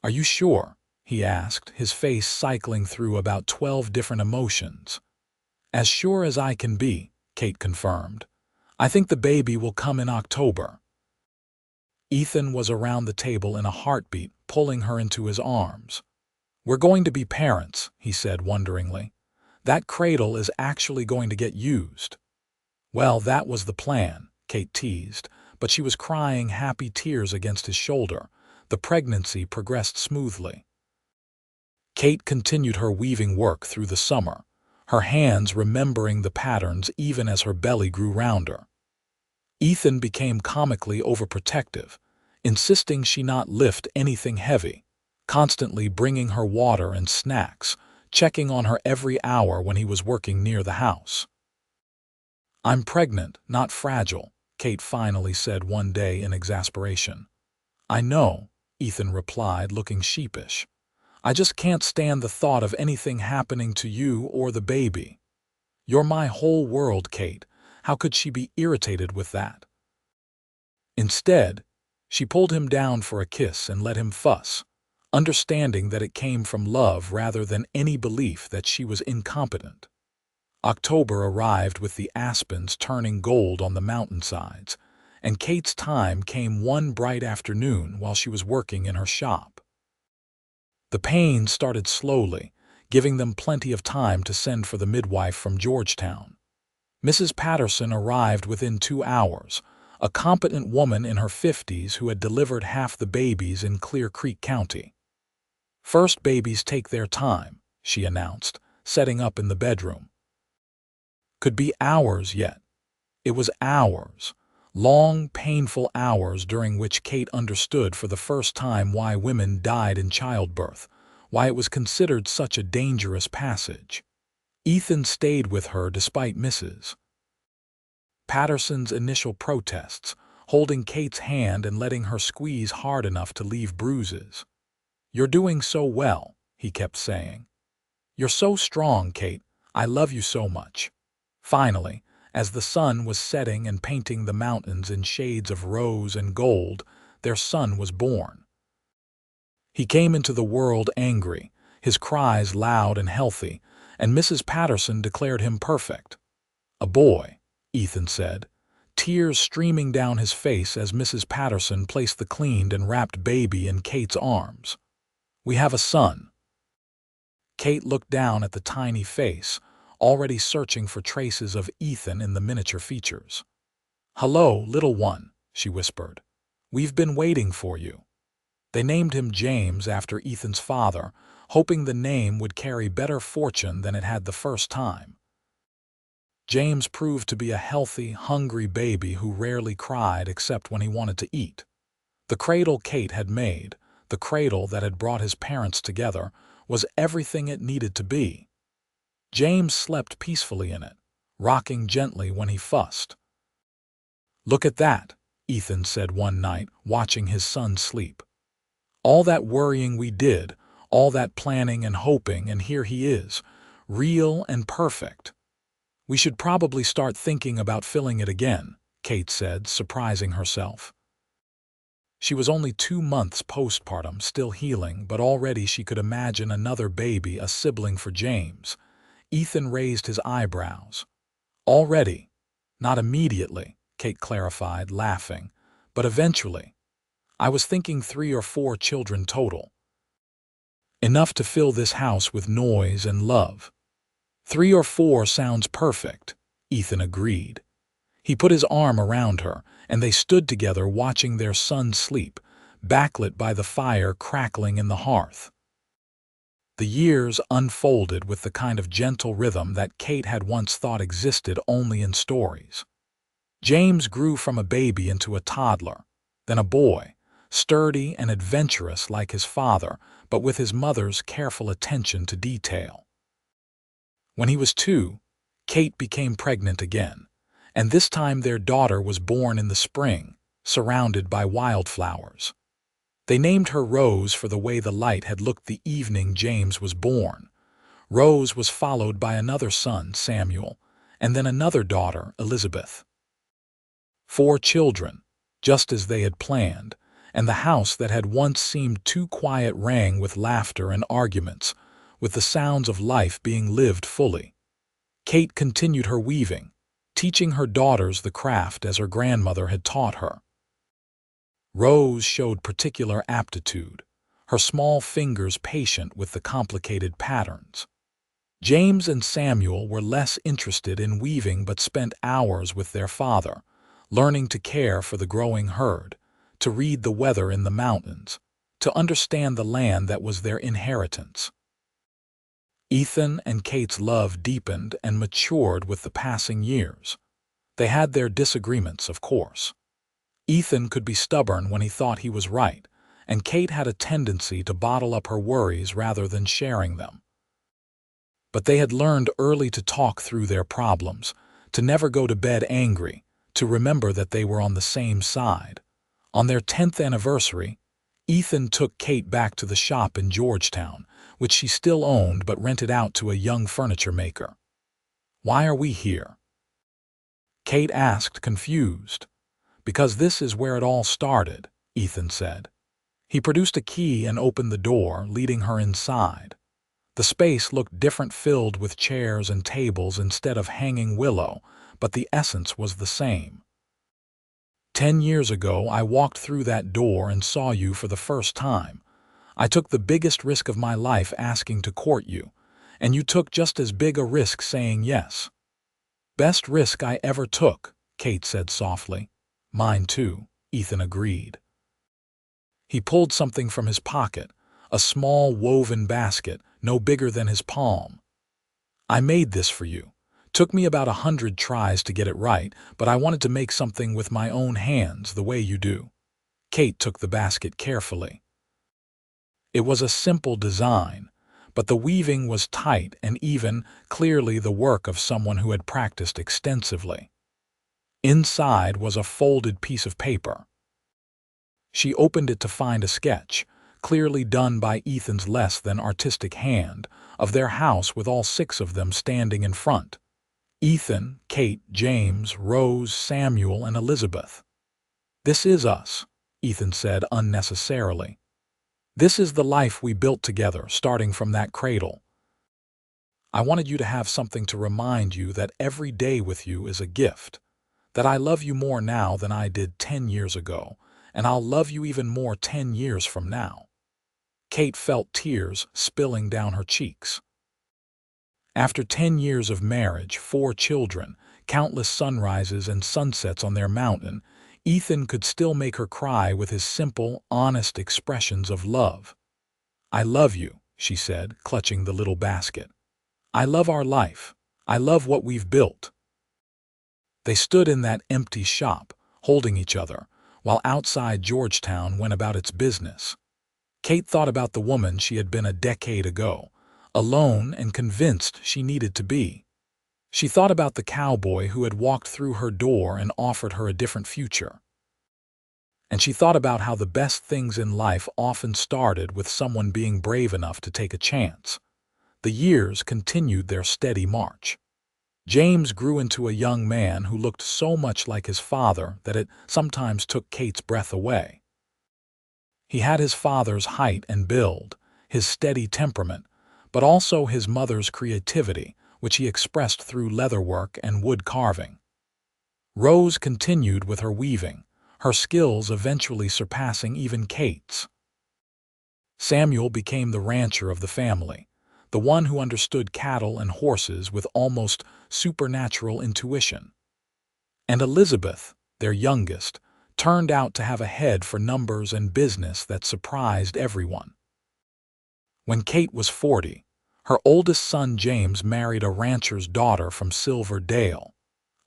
"Are you sure?" he asked, his face cycling through about 12 different emotions. "As sure as I can be," Kate confirmed. "I think the baby will come in October." Ethan was around the table in a heartbeat, pulling her into his arms. "We're going to be parents," he said wonderingly. "That cradle is actually going to get used." "Well, that was the plan," Kate teased, but she was crying happy tears against his shoulder. The pregnancy progressed smoothly. Kate continued her weaving work through the summer, her hands remembering the patterns even as her belly grew rounder. Ethan became comically overprotective, insisting she not lift anything heavy, constantly bringing her water and snacks, checking on her every hour when he was working near the house. "I'm pregnant, not fragile," Kate finally said one day in exasperation. "I know," Ethan replied, looking sheepish. "I just can't stand the thought of anything happening to you or the baby. You're my whole world, Kate. How could she be irritated with that?" Instead, she pulled him down for a kiss and let him fuss, understanding that it came from love rather than any belief that she was incompetent. October arrived with the aspens turning gold on the mountainsides, and Kate's time came one bright afternoon while she was working in her shop. The pain started slowly, giving them plenty of time to send for the midwife from Georgetown. Mrs. Patterson arrived within 2 hours, a competent woman in her 50s who had delivered half the babies in Clear Creek County. "First babies take their time," she announced, setting up in the bedroom. Could be hours yet. It was hours, long, painful hours during which Kate understood for the first time why women died in childbirth, why it was considered such a dangerous passage. Ethan stayed with her despite Mrs. Patterson's initial protests, holding Kate's hand and letting her squeeze hard enough to leave bruises. "You're doing so well," he kept saying. "You're so strong, Kate. I love you so much." Finally, as the sun was setting and painting the mountains in shades of rose and gold, their son was born. He came into the world angry, his cries loud and healthy, and Mrs. Patterson declared him perfect. "A boy," Ethan said, tears streaming down his face as Mrs. Patterson placed the cleaned and wrapped baby in Kate's arms. "We have a son." Kate looked down at the tiny face, already searching for traces of Ethan in the miniature features. "Hello, little one," she whispered. "We've been waiting for you." They named him James after Ethan's father, hoping the name would carry better fortune than it had the first time. James proved to be a healthy, hungry baby who rarely cried except when he wanted to eat. The cradle Kate had made, the cradle that had brought his parents together, was everything it needed to be. James slept peacefully in it, rocking gently when he fussed. "Look at that," Ethan said one night, watching his son sleep. "All that worrying we did, all that planning and hoping, and here he is, real and perfect." "We should probably start thinking about filling it again," Kate said, surprising herself. She was only 2 months postpartum, still healing, but already she could imagine another baby, a sibling for James. Ethan raised his eyebrows. "Already?" "Not immediately," Kate clarified, laughing, "but eventually. I was thinking 3 or 4 children total. Enough to fill this house with noise and love." "3 or 4 sounds perfect," Ethan agreed. He put his arm around her, and they stood together watching their son sleep, backlit by the fire crackling in the hearth. The years unfolded with the kind of gentle rhythm that Kate had once thought existed only in stories. James grew from a baby into a toddler, then a boy, sturdy and adventurous like his father, but with his mother's careful attention to detail. When he was 2, Kate became pregnant again, and this time their daughter was born in the spring, surrounded by wildflowers. They named her Rose for the way the light had looked the evening James was born. Rose was followed by another son, Samuel, and then another daughter, Elizabeth. 4 children, just as they had planned, and the house that had once seemed too quiet rang with laughter and arguments, with the sounds of life being lived fully. Kate continued her weaving, teaching her daughters the craft as her grandmother had taught her. Rose showed particular aptitude, her small fingers patient with the complicated patterns. James and Samuel were less interested in weaving but spent hours with their father, learning to care for the growing herd, to read the weather in the mountains, to understand the land that was their inheritance. Ethan and Kate's love deepened and matured with the passing years. They had their disagreements, of course. Ethan could be stubborn when he thought he was right, and Kate had a tendency to bottle up her worries rather than sharing them. But they had learned early to talk through their problems, to never go to bed angry, to remember that they were on the same side. On their 10th anniversary, Ethan took Kate back to the shop in Georgetown, which she still owned but rented out to a young furniture maker. "Why are we here?" Kate asked, confused. "Because this is where it all started," Ethan said. He produced a key and opened the door, leading her inside. The space looked different, filled with chairs and tables instead of hanging willow, but the essence was the same. 10 years ago, I walked through that door and saw you for the first time. I took the biggest risk of my life asking to court you, and you took just as big a risk saying yes." "Best risk I ever took," Kate said softly. "Mine too," Ethan agreed. He pulled something from his pocket, a small woven basket, no bigger than his palm. "I made this for you. Took me about 100 tries to get it right, but I wanted to make something with my own hands the way you do." Kate took the basket carefully. It was a simple design, but the weaving was tight and even, clearly the work of someone who had practiced extensively. Inside was a folded piece of paper. She opened it to find a sketch, clearly done by Ethan's less than artistic hand, of their house with all 6 of them standing in front. Ethan, Kate, James, Rose, Samuel, and Elizabeth. "This is us," Ethan said unnecessarily. "This is the life we built together, starting from that cradle. I wanted you to have something to remind you that every day with you is a gift, that I love you more now than I did 10 years ago, and I'll love you even more 10 years from now." Kate felt tears spilling down her cheeks. After 10 years of marriage, 4 children, countless sunrises and sunsets on their mountain, Ethan could still make her cry with his simple, honest expressions of love. "I love you," she said, clutching the little basket. "I love our life. I love what we've built." They stood in that empty shop, holding each other, while outside Georgetown went about its business. Kate thought about the woman she had been a decade ago, alone and convinced she needed to be. She thought about the cowboy who had walked through her door and offered her a different future. And she thought about how the best things in life often started with someone being brave enough to take a chance. The years continued their steady march. James grew into a young man who looked so much like his father that it sometimes took Kate's breath away. He had his father's height and build, his steady temperament, but also his mother's creativity, which he expressed through leatherwork and wood carving. Rose continued with her weaving, her skills eventually surpassing even Kate's. Samuel became the rancher of the family, the one who understood cattle and horses with almost supernatural intuition. And Elizabeth, their youngest, turned out to have a head for numbers and business that surprised everyone. When Kate was 40, her oldest son James married a rancher's daughter from Silver Dale,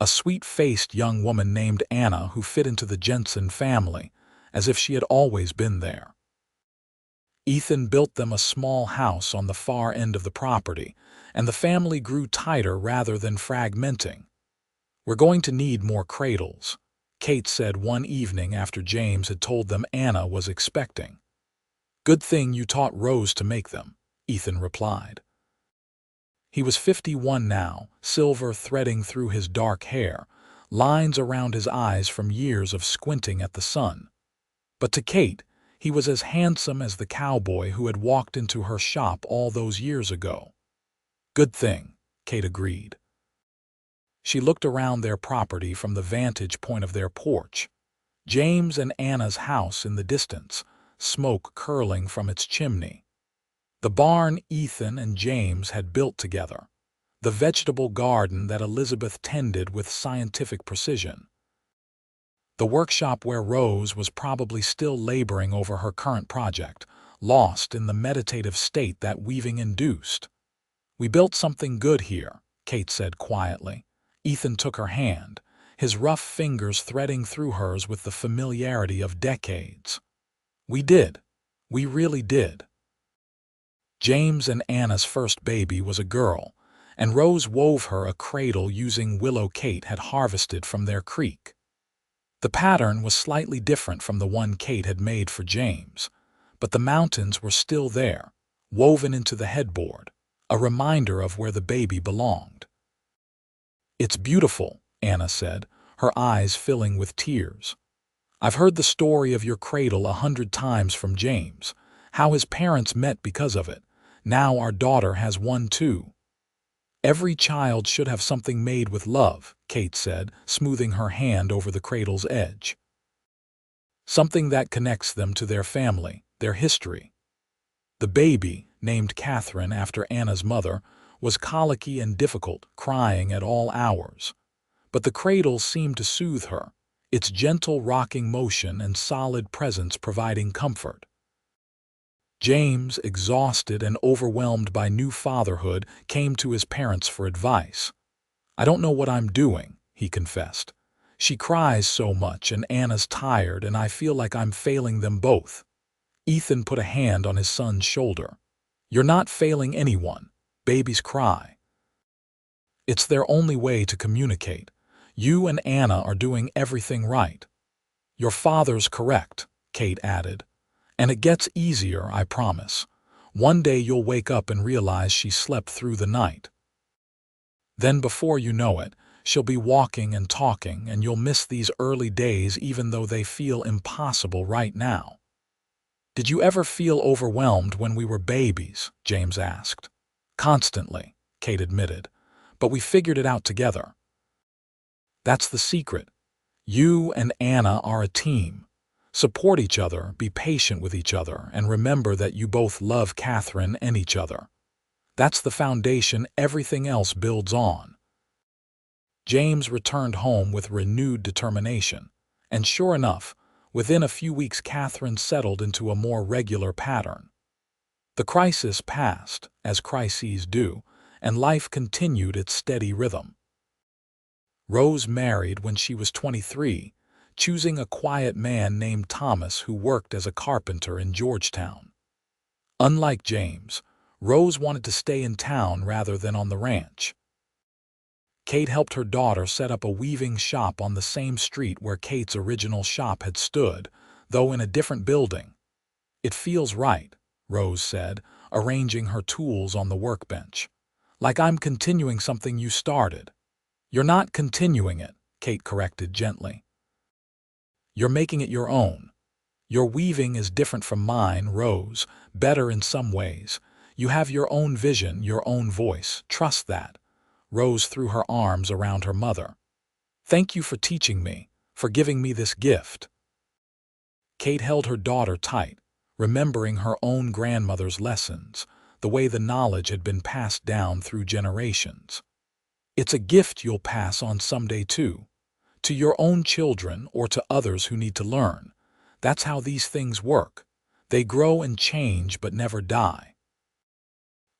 a sweet-faced young woman named Anna who fit into the Jensen family, as if she had always been there. Ethan built them a small house on the far end of the property, and the family grew tighter rather than fragmenting. "We're going to need more cradles," Kate said one evening after James had told them Anna was expecting. "Good thing you taught Rose to make them," Ethan replied. He was 51 now, silver threading through his dark hair, lines around his eyes from years of squinting at the sun. But to Kate, he was as handsome as the cowboy who had walked into her shop all those years ago. "Good thing," Kate agreed. She looked around their property from the vantage point of their porch. James and Anna's house in the distance, smoke curling from its chimney. The barn Ethan and James had built together. The vegetable garden that Elizabeth tended with scientific precision. The workshop where Rose was probably still laboring over her current project, lost in the meditative state that weaving induced. "We built something good here," Kate said quietly. Ethan took her hand, his rough fingers threading through hers with the familiarity of decades. "We did. We really did." James and Anna's first baby was a girl, and Rose wove her a cradle using willow Kate had harvested from their creek. The pattern was slightly different from the one Kate had made for James, but the mountains were still there, woven into the headboard, a reminder of where the baby belonged. "It's beautiful," Anna said, her eyes filling with tears. "I've heard the story of your cradle 100 times from James, how his parents met because of it. Now our daughter has one too." "Every child should have something made with love," Kate said, smoothing her hand over the cradle's edge. something that connects them to their family, their history. The baby, named Catherine after Anna's mother, was colicky and difficult, crying at all hours. But the cradle seemed to soothe her, its gentle rocking motion and solid presence providing comfort. James, exhausted and overwhelmed by new fatherhood, came to his parents for advice. "I don't know what I'm doing," he confessed. "She cries so much and Anna's tired and I feel like I'm failing them both." Ethan put a hand on his son's shoulder. "You're not failing anyone. Babies cry. It's their only way to communicate. You and Anna are doing everything right." "Your father's correct," Kate added. "And it gets easier, I promise. One day you'll wake up and realize she slept through the night. Then before you know it, she'll be walking and talking, and you'll miss these early days even though they feel impossible right now." "Did you ever feel overwhelmed when we were babies?" James asked. "Constantly," Kate admitted. "But we figured it out together. That's the secret. You and Anna are a team. Support each other, be patient with each other, and remember that you both love Catherine and each other. That's the foundation everything else builds on." James returned home with renewed determination, and sure enough, within a few weeks Catherine settled into a more regular pattern. The crisis passed, as crises do, and life continued its steady rhythm. Rose married when she was 23, choosing a quiet man named Thomas who worked as a carpenter in Georgetown. Unlike James, Rose wanted to stay in town rather than on the ranch. Kate helped her daughter set up a weaving shop on the same street where Kate's original shop had stood, though in a different building. "It feels right," Rose said, arranging her tools on the workbench. "Like I'm continuing something you started." "You're not continuing it," Kate corrected gently. "You're making it your own. Your weaving is different from mine, Rose, better in some ways. You have your own vision, your own voice. Trust that." Rose threw her arms around her mother. "Thank you for teaching me, for giving me this gift." Kate held her daughter tight, remembering her own grandmother's lessons, the way the knowledge had been passed down through generations. "It's a gift you'll pass on someday too, to your own children or to others who need to learn. That's how these things work. They grow and change but never die."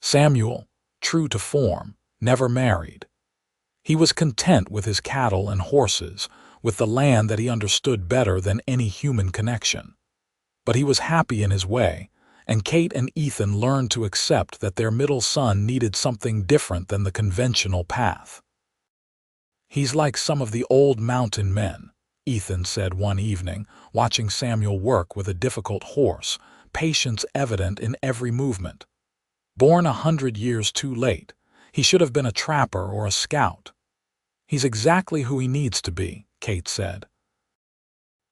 Samuel, true to form, never married. He was content with his cattle and horses, with the land that he understood better than any human connection. But he was happy in his way, and Kate and Ethan learned to accept that their middle son needed something different than the conventional path. "He's like some of the old mountain men," Ethan said one evening, watching Samuel work with a difficult horse, patience evident in every movement. "Born 100 years too late. He should have been a trapper or a scout." "He's exactly who he needs to be," Kate said.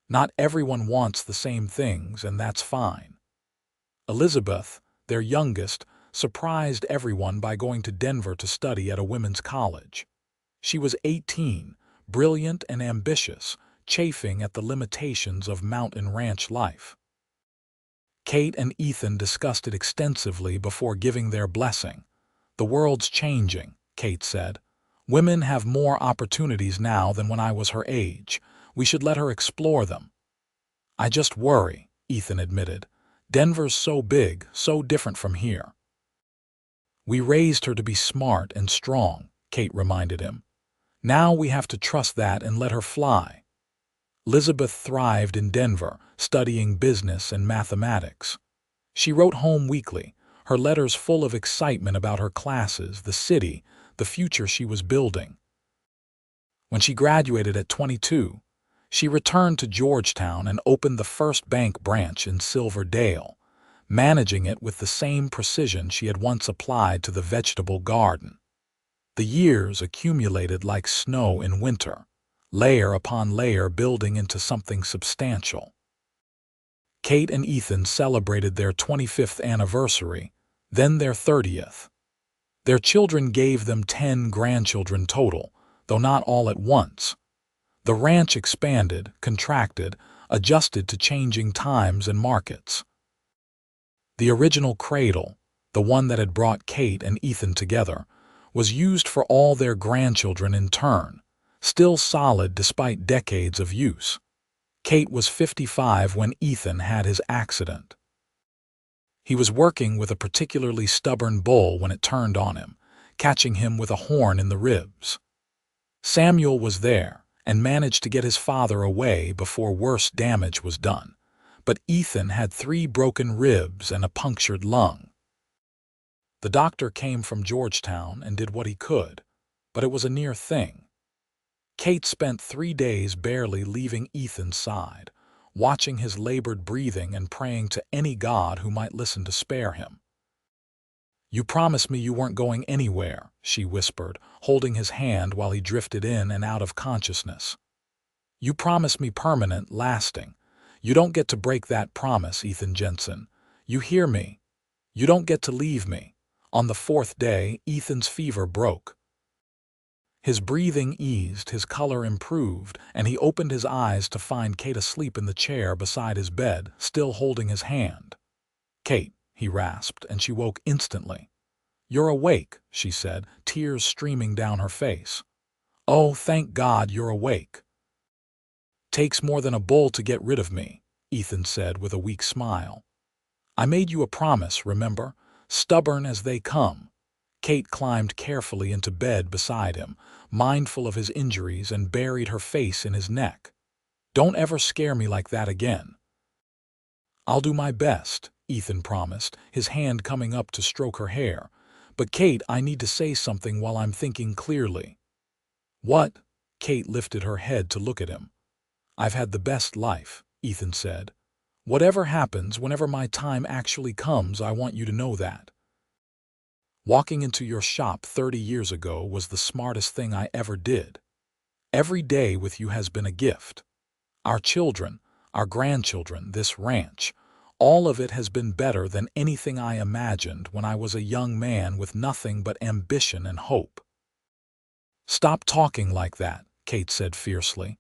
"Not everyone wants the same things, and that's fine." Elizabeth, their youngest, surprised everyone by going to Denver to study at a women's college. She was 18, brilliant and ambitious, chafing at the limitations of mountain ranch life. Kate and Ethan discussed it extensively before giving their blessing. "The world's changing," Kate said. "Women have more opportunities now than when I was her age. We should let her explore them." "I just worry," Ethan admitted. "Denver's so big, so different from here." "We raised her to be smart and strong," Kate reminded him. "Now we have to trust that and let her fly." Elizabeth thrived in Denver, studying business and mathematics. She wrote home weekly, her letters full of excitement about her classes, the city, the future she was building. When she graduated at 22, she returned to Georgetown and opened the first bank branch in Silver Dale, managing it with the same precision she had once applied to the vegetable garden. The years accumulated like snow in winter, layer upon layer building into something substantial. Kate and Ethan celebrated their 25th anniversary, then their 30th. Their children gave them 10 grandchildren total, though not all at once. The ranch expanded, contracted, adjusted to changing times and markets. The original cradle, the one that had brought Kate and Ethan together, was used for all their grandchildren in turn, still solid despite decades of use. Kate was 55 when Ethan had his accident. He was working with a particularly stubborn bull when it turned on him, catching him with a horn in the ribs. Samuel was there and managed to get his father away before worse damage was done, but Ethan had 3 broken ribs and a punctured lung. The doctor came from Georgetown and did what he could, but it was a near thing. Kate spent 3 days barely leaving Ethan's side, watching his labored breathing and praying to any god who might listen to spare him. "You promised me you weren't going anywhere," she whispered, holding his hand while he drifted in and out of consciousness. "You promised me permanent, lasting. You don't get to break that promise, Ethan Jensen. You hear me? You don't get to leave me." On the 4th day, Ethan's fever broke. His breathing eased, his color improved, and he opened his eyes to find Kate asleep in the chair beside his bed, still holding his hand. "Kate," he rasped, and she woke instantly. "You're awake," she said, tears streaming down her face. "Oh, thank God you're awake." "Takes more than a bull to get rid of me," Ethan said with a weak smile. "I made you a promise, remember? Stubborn as they come." Kate climbed carefully into bed beside him, mindful of his injuries, and buried her face in his neck. "Don't ever scare me like that again." "I'll do my best," Ethan promised, his hand coming up to stroke her hair. "But Kate, I need to say something while I'm thinking clearly." "What?" Kate lifted her head to look at him. "I've had the best life," Ethan said. "Whatever happens, whenever my time actually comes, I want you to know that. Walking into your shop 30 years ago was the smartest thing I ever did. Every day with you has been a gift. Our children, our grandchildren, this ranch, all of it has been better than anything I imagined when I was a young man with nothing but ambition and hope." "Stop talking like that," Kate said fiercely.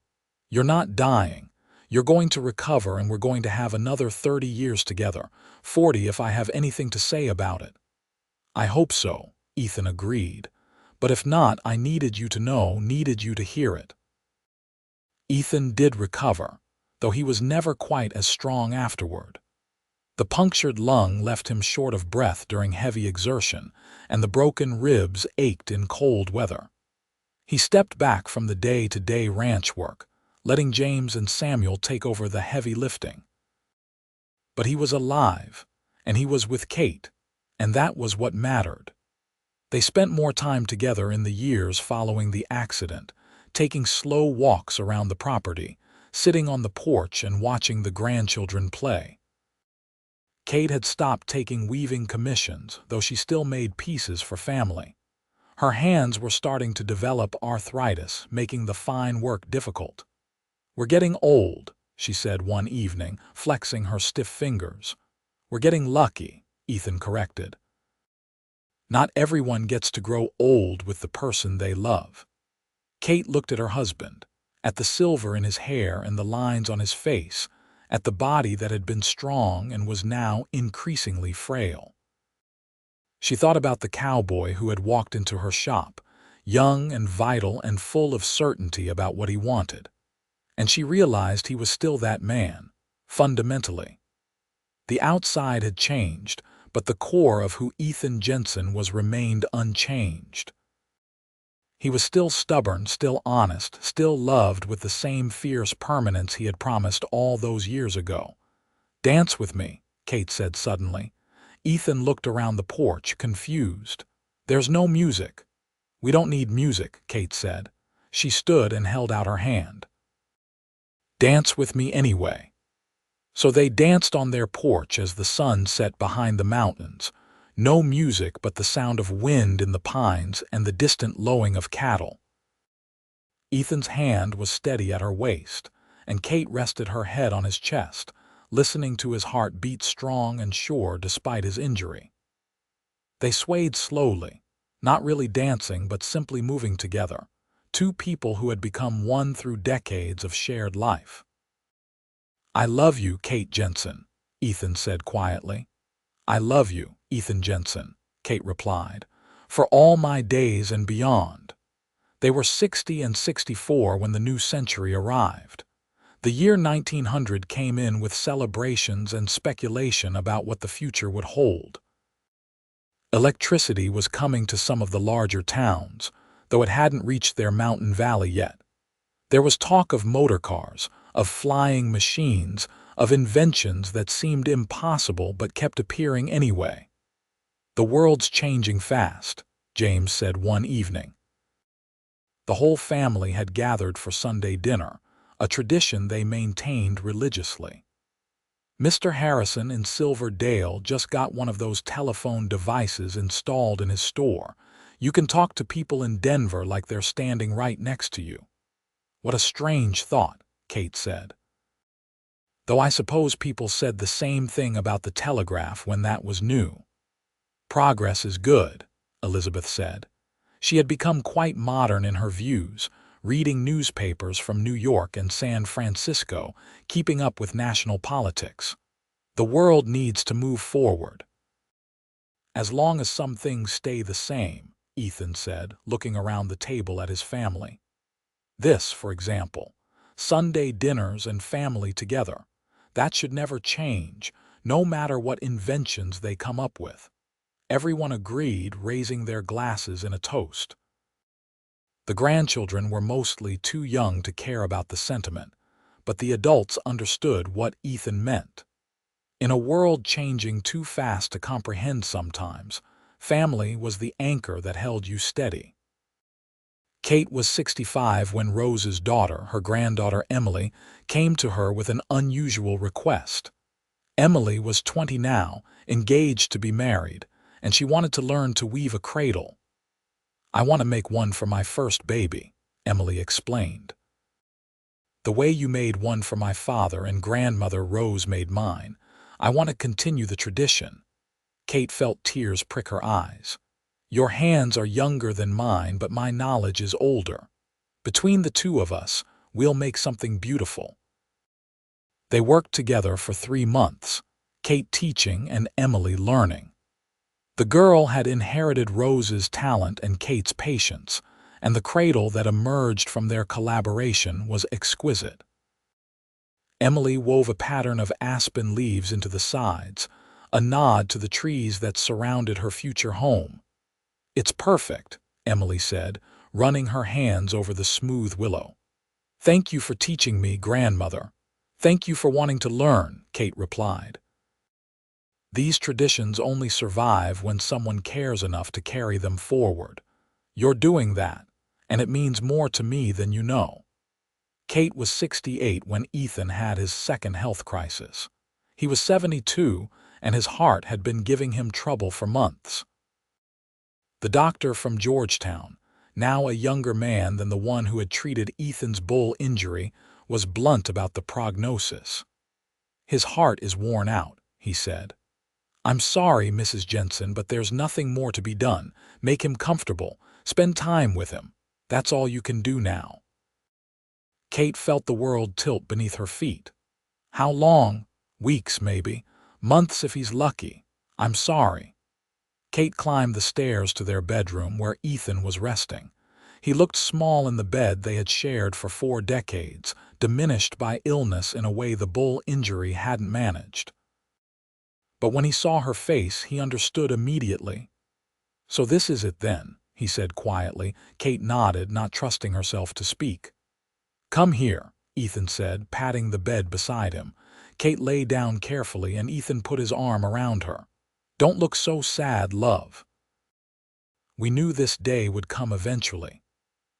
"You're not dying. You're going to recover, and we're going to have another 30 years together, 40 if I have anything to say about it." "I hope so," Ethan agreed. "But if not, I needed you to know, needed you to hear it." Ethan did recover, though he was never quite as strong afterward. The punctured lung left him short of breath during heavy exertion, and the broken ribs ached in cold weather. He stepped back from the day-to-day ranch work, letting James and Samuel take over the heavy lifting. But he was alive, and he was with Kate, and that was what mattered. They spent more time together in the years following the accident, taking slow walks around the property, sitting on the porch and watching the grandchildren play. Kate had stopped taking weaving commissions, though she still made pieces for family. Her hands were starting to develop arthritis, making the fine work difficult. "We're getting old," she said one evening, flexing her stiff fingers. "We're getting lucky," Ethan corrected. "Not everyone gets to grow old with the person they love." Kate looked at her husband, at the silver in his hair and the lines on his face, at the body that had been strong and was now increasingly frail. She thought about the cowboy who had walked into her shop, young and vital and full of certainty about what he wanted. And she realized he was still that man, fundamentally. The outside had changed, but the core of who Ethan Jensen was remained unchanged. He was still stubborn, still honest, still loved with the same fierce permanence he had promised all those years ago. "Dance with me," Kate said suddenly. Ethan looked around the porch, confused. "There's no music." "We don't need music," Kate said. She stood and held out her hand. "Dance with me anyway." So they danced on their porch as the sun set behind the mountains. No music but the sound of wind in the pines and the distant lowing of cattle. Ethan's hand was steady at her waist, and Kate rested her head on his chest, listening to his heart beat strong and sure despite his injury. They swayed slowly, not really dancing but simply moving together, two people who had become one through decades of shared life. "I love you, Kate Jensen," Ethan said quietly. "I love you, Ethan Jensen," Kate replied, "for all my days and beyond." They were 60 and 64 when the new century arrived. The year 1900 came in with celebrations and speculation about what the future would hold. Electricity was coming to some of the larger towns, though it hadn't reached their mountain valley yet. There was talk of motor cars, of flying machines, of inventions that seemed impossible but kept appearing anyway. "The world's changing fast," James said one evening. The whole family had gathered for Sunday dinner, a tradition they maintained religiously. Mr. Harrison in Silver Dale just got one of those telephone devices installed in his store. You can talk to people in Denver like they're standing right next to you. "What a strange thought," Kate said. "Though I suppose people said the same thing about the telegraph when that was new." "Progress is good," Elizabeth said. She had become quite modern in her views, reading newspapers from New York and San Francisco, keeping up with national politics. "The world needs to move forward." "As long as some things stay the same," Ethan said, looking around the table at his family. "This, for example, Sunday dinners and family together. That should never change, no matter what inventions they come up with." Everyone agreed, raising their glasses in a toast. The grandchildren were mostly too young to care about the sentiment, but the adults understood what Ethan meant. In a world changing too fast to comprehend sometimes, family was the anchor that held you steady. Kate was 65 when Rose's daughter, her granddaughter Emily, came to her with an unusual request. Emily was 20 now, engaged to be married, and she wanted to learn to weave a cradle. "I want to make one for my first baby," Emily explained. "The way you made one for my father and grandmother Rose made mine. I want to continue the tradition." Kate felt tears prick her eyes. "Your hands are younger than mine, but my knowledge is older. Between the two of us, we'll make something beautiful." They worked together for 3 months, Kate teaching and Emily learning. The girl had inherited Rose's talent and Kate's patience, and the cradle that emerged from their collaboration was exquisite. Emily wove a pattern of aspen leaves into the sides, a nod to the trees that surrounded her future home. "It's perfect," Emily said, running her hands over the smooth willow. "Thank you for teaching me, grandmother." "Thank you for wanting to learn," Kate replied. These traditions only survive when someone cares enough to carry them forward. You're doing that, and it means more to me than you know. Kate was 68 when Ethan had his second health crisis. He was 72, and his heart had been giving him trouble for months. The doctor from Georgetown, now a younger man than the one who had treated Ethan's bull injury, was blunt about the prognosis. "His heart is worn out," he said. "I'm sorry, Mrs. Jensen, but there's nothing more to be done. Make him comfortable. Spend time with him. That's all you can do now." Kate felt the world tilt beneath her feet. "How long? Weeks, maybe. Months if he's lucky. I'm sorry." Kate climbed the stairs to their bedroom where Ethan was resting. He looked small in the bed they had shared for 4 decades, diminished by illness in a way the bull injury hadn't managed. But when he saw her face, he understood immediately. "So this is it then," he said quietly. Kate nodded, not trusting herself to speak. "Come here," Ethan said, patting the bed beside him. Kate lay down carefully, and Ethan put his arm around her. "Don't look so sad, love. We knew this day would come eventually."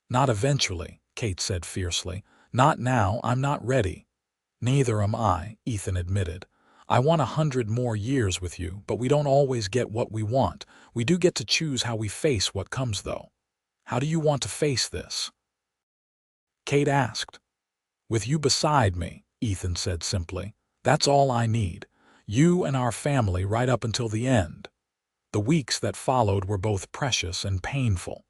"Not eventually," Kate said fiercely. "Not now, I'm not ready." "Neither am I," Ethan admitted. "I want 100 more years with you, but we don't always get what we want. We do get to choose how we face what comes, though." "How do you want to face this?" Kate asked. "With you beside me," Ethan said simply. "That's all I need. You and our family right up until the end." The weeks that followed were both precious and painful.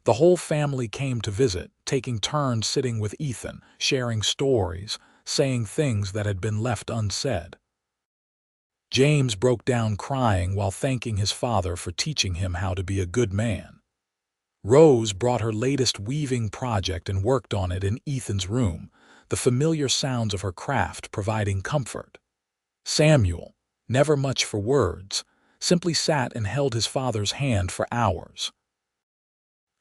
The whole family came to visit, taking turns sitting with Ethan, sharing stories, saying things that had been left unsaid. James broke down crying while thanking his father for teaching him how to be a good man. Rose brought her latest weaving project and worked on it in Ethan's room, the familiar sounds of her craft providing comfort. Samuel, never much for words, simply sat and held his father's hand for hours.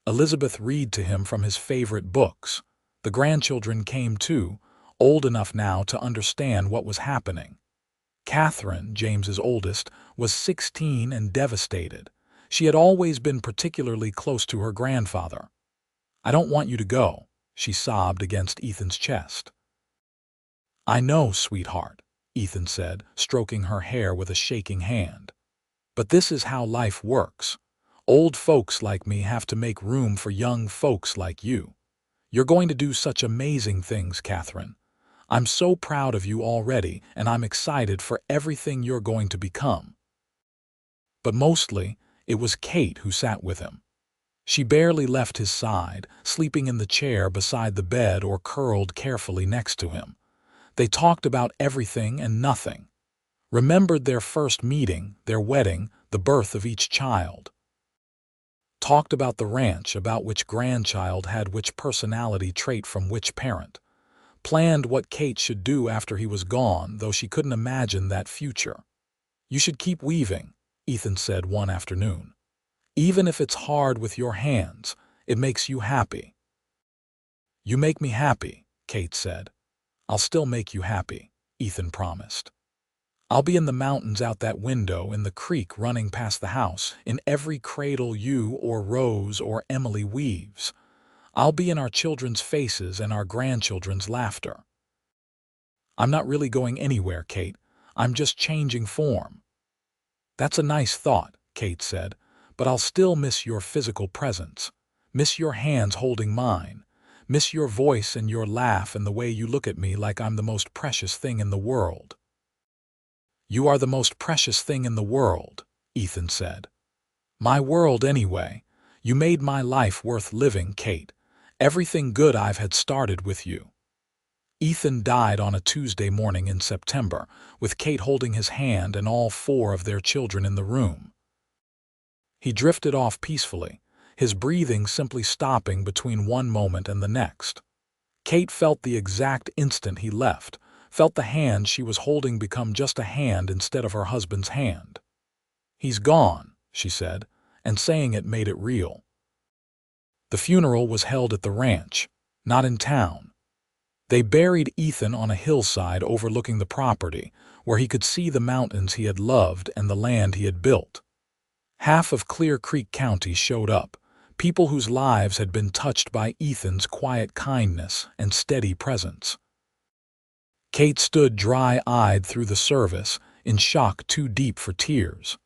Elizabeth read to him from his favorite books. The grandchildren came too, old enough now to understand what was happening. Catherine, James's oldest, was 16 and devastated. She had always been particularly close to her grandfather. "I don't want you to go," she sobbed against Ethan's chest. "I know, sweetheart," Ethan said, stroking her hair with a shaking hand. "But this is how life works. Old folks like me have to make room for young folks like you. You're going to do such amazing things, Catherine. I'm so proud of you already, and I'm excited for everything you're going to become." But mostly, it was Kate who sat with him. She barely left his side, sleeping in the chair beside the bed or curled carefully next to him. They talked about everything and nothing. Remembered their first meeting, their wedding, the birth of each child. Talked about the ranch, about which grandchild had which personality trait from which parent. Planned what Kate should do after he was gone, though she couldn't imagine that future. "You should keep weaving," Ethan said one afternoon. "Even if it's hard with your hands, it makes you happy." "You make me happy," Kate said. "I'll still make you happy," Ethan promised. "I'll be in the mountains out that window, in the creek running past the house, in every cradle you or Rose or Emily weaves. I'll be in our children's faces and our grandchildren's laughter." "I'm not really going anywhere, Kate. I'm just changing form." "That's a nice thought," Kate said, "but I'll still miss your physical presence, miss your hands holding mine, miss your voice and your laugh and the way you look at me like I'm the most precious thing in the world." "You are the most precious thing in the world," Ethan said. "My world anyway. You made my life worth living, Kate. Everything good I've had started with you." Ethan died on a Tuesday morning in September, with Kate holding his hand and all 4 of their children in the room. He drifted off peacefully, his breathing simply stopping between one moment and the next. Kate felt the exact instant he left, felt the hand she was holding become just a hand instead of her husband's hand. "He's gone," she said, and saying it made it real. The funeral was held at the ranch, not in town. They buried Ethan on a hillside overlooking the property, where he could see the mountains he had loved and the land he had built. Half of Clear Creek County showed up, people whose lives had been touched by Ethan's quiet kindness and steady presence. Kate stood dry-eyed through the service, in shock too deep for tears.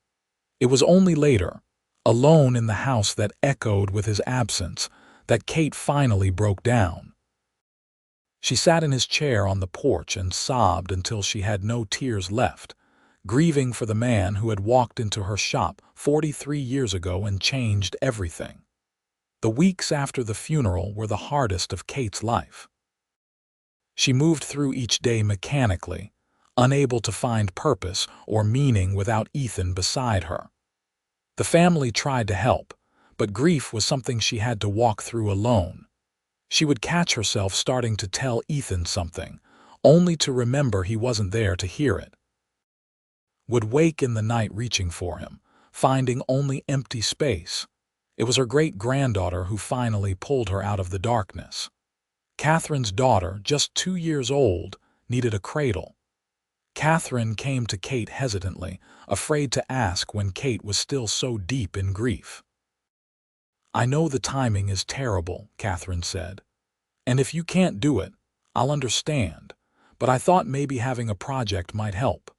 It was only later, alone in the house that echoed with his absence, that Kate finally broke down. She sat in his chair on the porch and sobbed until she had no tears left, grieving for the man who had walked into her shop 43 years ago and changed everything. The weeks after the funeral were the hardest of Kate's life. She moved through each day mechanically, unable to find purpose or meaning without Ethan beside her. The family tried to help, but grief was something she had to walk through alone. She would catch herself starting to tell Ethan something, only to remember he wasn't there to hear it. Would wake in the night reaching for him, finding only empty space. It was her great-granddaughter who finally pulled her out of the darkness. Catherine's daughter, just 2 years old, needed a cradle. Catherine came to Kate hesitantly, afraid to ask when Kate was still so deep in grief. "I know the timing is terrible," Catherine said. "And if you can't do it, I'll understand, but I thought maybe having a project might help."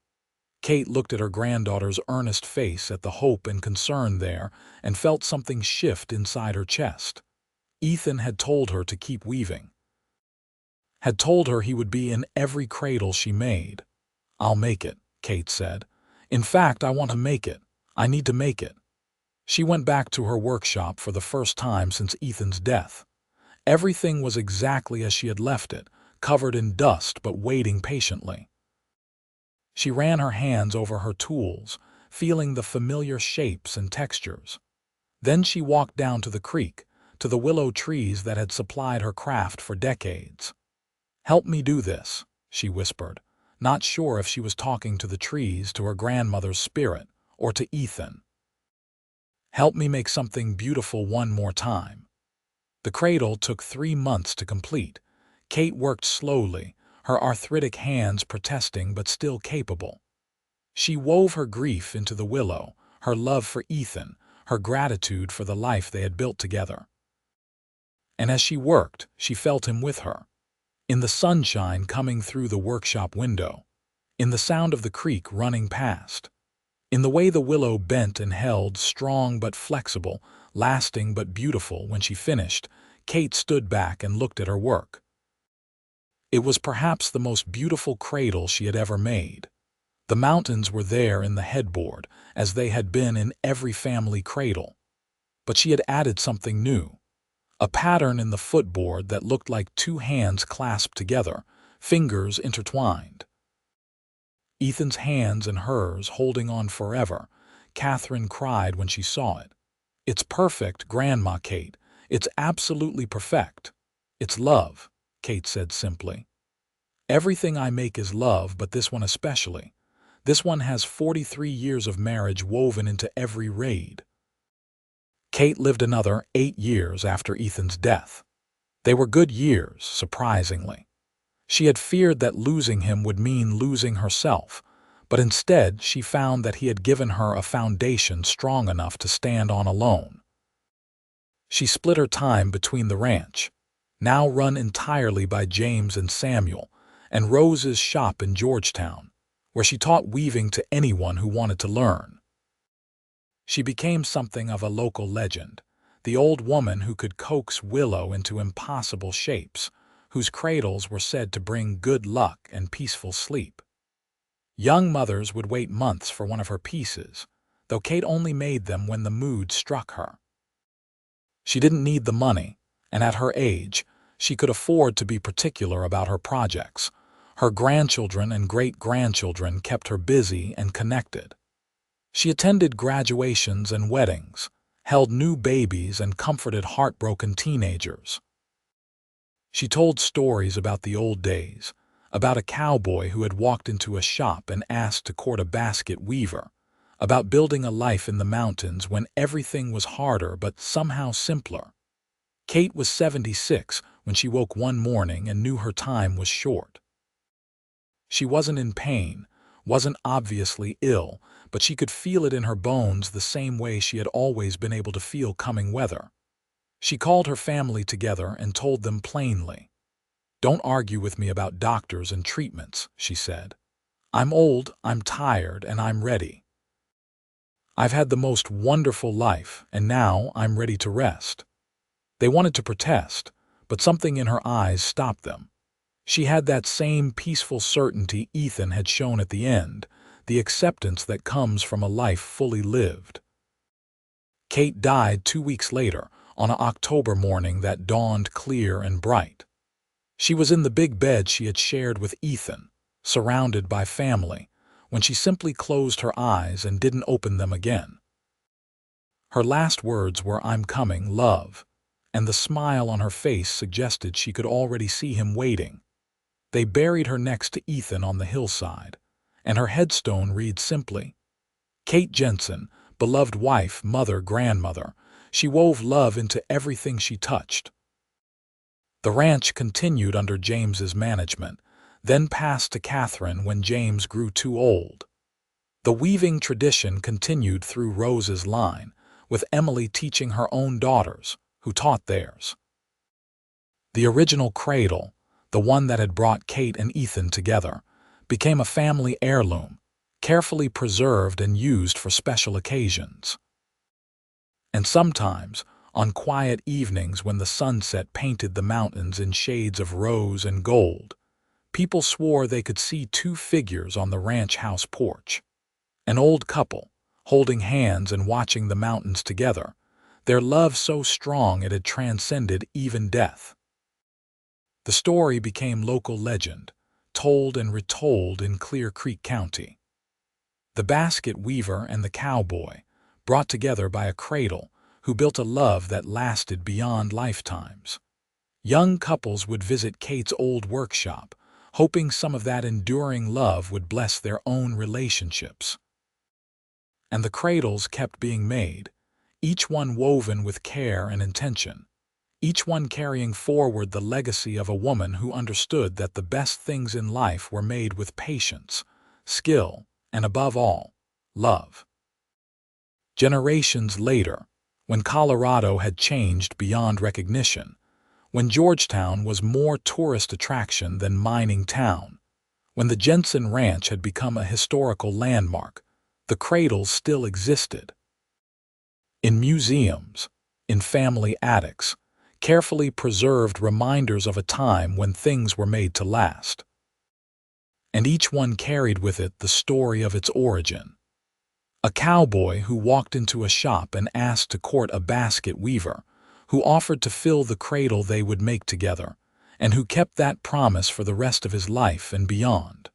Kate looked at her granddaughter's earnest face, at the hope and concern there, and felt something shift inside her chest. Ethan had told her to keep weaving. Had told her he would be in every cradle she made. "I'll make it," Kate said. "In fact, I want to make it. I need to make it." She went back to her workshop for the first time since Ethan's death. Everything was exactly as she had left it, covered in dust but waiting patiently. She ran her hands over her tools, feeling the familiar shapes and textures. Then she walked down to the creek, to the willow trees that had supplied her craft for decades. "Help me do this," she whispered, not sure if she was talking to the trees, to her grandmother's spirit, or to Ethan. "Help me make something beautiful one more time." The cradle took 3 months to complete. Kate worked slowly, her arthritic hands protesting but still capable. She wove her grief into the willow, her love for Ethan, her gratitude for the life they had built together. And as she worked, she felt him with her. In the sunshine coming through the workshop window, in the sound of the creek running past, in the way the willow bent and held, strong but flexible, lasting but beautiful. When she finished, Kate stood back and looked at her work. It was perhaps the most beautiful cradle she had ever made. The mountains were there in the headboard, as they had been in every family cradle. But she had added something new. A pattern in the footboard that looked like 2 hands clasped together, fingers intertwined. Ethan's hands and hers holding on forever. Catherine cried when she saw it. "It's perfect, Grandma Kate. It's absolutely perfect." "It's love," Kate said simply. "Everything I make is love, but this one especially. This one has 43 years of marriage woven into every raid." Kate lived another 8 years after Ethan's death. They were good years, surprisingly. She had feared that losing him would mean losing herself, but instead she found that he had given her a foundation strong enough to stand on alone. She split her time between the ranch, now run entirely by James and Samuel, and Rose's shop in Georgetown, where she taught weaving to anyone who wanted to learn. She became something of a local legend, the old woman who could coax willow into impossible shapes, whose cradles were said to bring good luck and peaceful sleep. Young mothers would wait months for one of her pieces, though Kate only made them when the mood struck her. She didn't need the money, and at her age, she could afford to be particular about her projects. Her grandchildren and great-grandchildren kept her busy and connected. She attended graduations and weddings, held new babies, and comforted heartbroken teenagers. She told stories about the old days, about a cowboy who had walked into a shop and asked to court a basket weaver, about building a life in the mountains when everything was harder but somehow simpler. Kate was 76 when she woke one morning and knew her time was short. She wasn't in pain, wasn't obviously ill, but she could feel it in her bones the same way she had always been able to feel coming weather. She called her family together and told them plainly, "Don't argue with me about doctors and treatments," she said. "I'm old, I'm tired, and I'm ready. I've had the most wonderful life, and now I'm ready to rest." They wanted to protest, but something in her eyes stopped them. She had that same peaceful certainty Ethan had shown at the end, the acceptance that comes from a life fully lived. Kate died 2 weeks later, on an October morning that dawned clear and bright. She was in the big bed she had shared with Ethan, surrounded by family, when she simply closed her eyes and didn't open them again. Her last words were, "I'm coming, love," and the smile on her face suggested she could already see him waiting. They buried her next to Ethan on the hillside, and her headstone reads simply, "Kate Jensen, beloved wife, mother, grandmother. She wove love into everything she touched." The ranch continued under James's management, then passed to Catherine when James grew too old. The weaving tradition continued through Rose's line, with Emily teaching her own daughters, who taught theirs. The original cradle, the one that had brought Kate and Ethan together, became a family heirloom, carefully preserved and used for special occasions. And sometimes, on quiet evenings when the sunset painted the mountains in shades of rose and gold, people swore they could see 2 figures on the ranch house porch. An old couple, holding hands and watching the mountains together, their love so strong it had transcended even death. The story became local legend, told and retold in Clear Creek County. The basket weaver and the cowboy, brought together by a cradle, who built a love that lasted beyond lifetimes. Young couples would visit Kate's old workshop, hoping some of that enduring love would bless their own relationships. And the cradles kept being made, each one woven with care and intention, each one carrying forward the legacy of a woman who understood that the best things in life were made with patience, skill, and above all, love. Generations later, when Colorado had changed beyond recognition, when Georgetown was more tourist attraction than mining town, when the Jensen Ranch had become a historical landmark, the cradles still existed. In museums, in family attics, carefully preserved reminders of a time when things were made to last. And each one carried with it the story of its origin. A cowboy who walked into a shop and asked to court a basket weaver, who offered to fill the cradle they would make together, and who kept that promise for the rest of his life and beyond.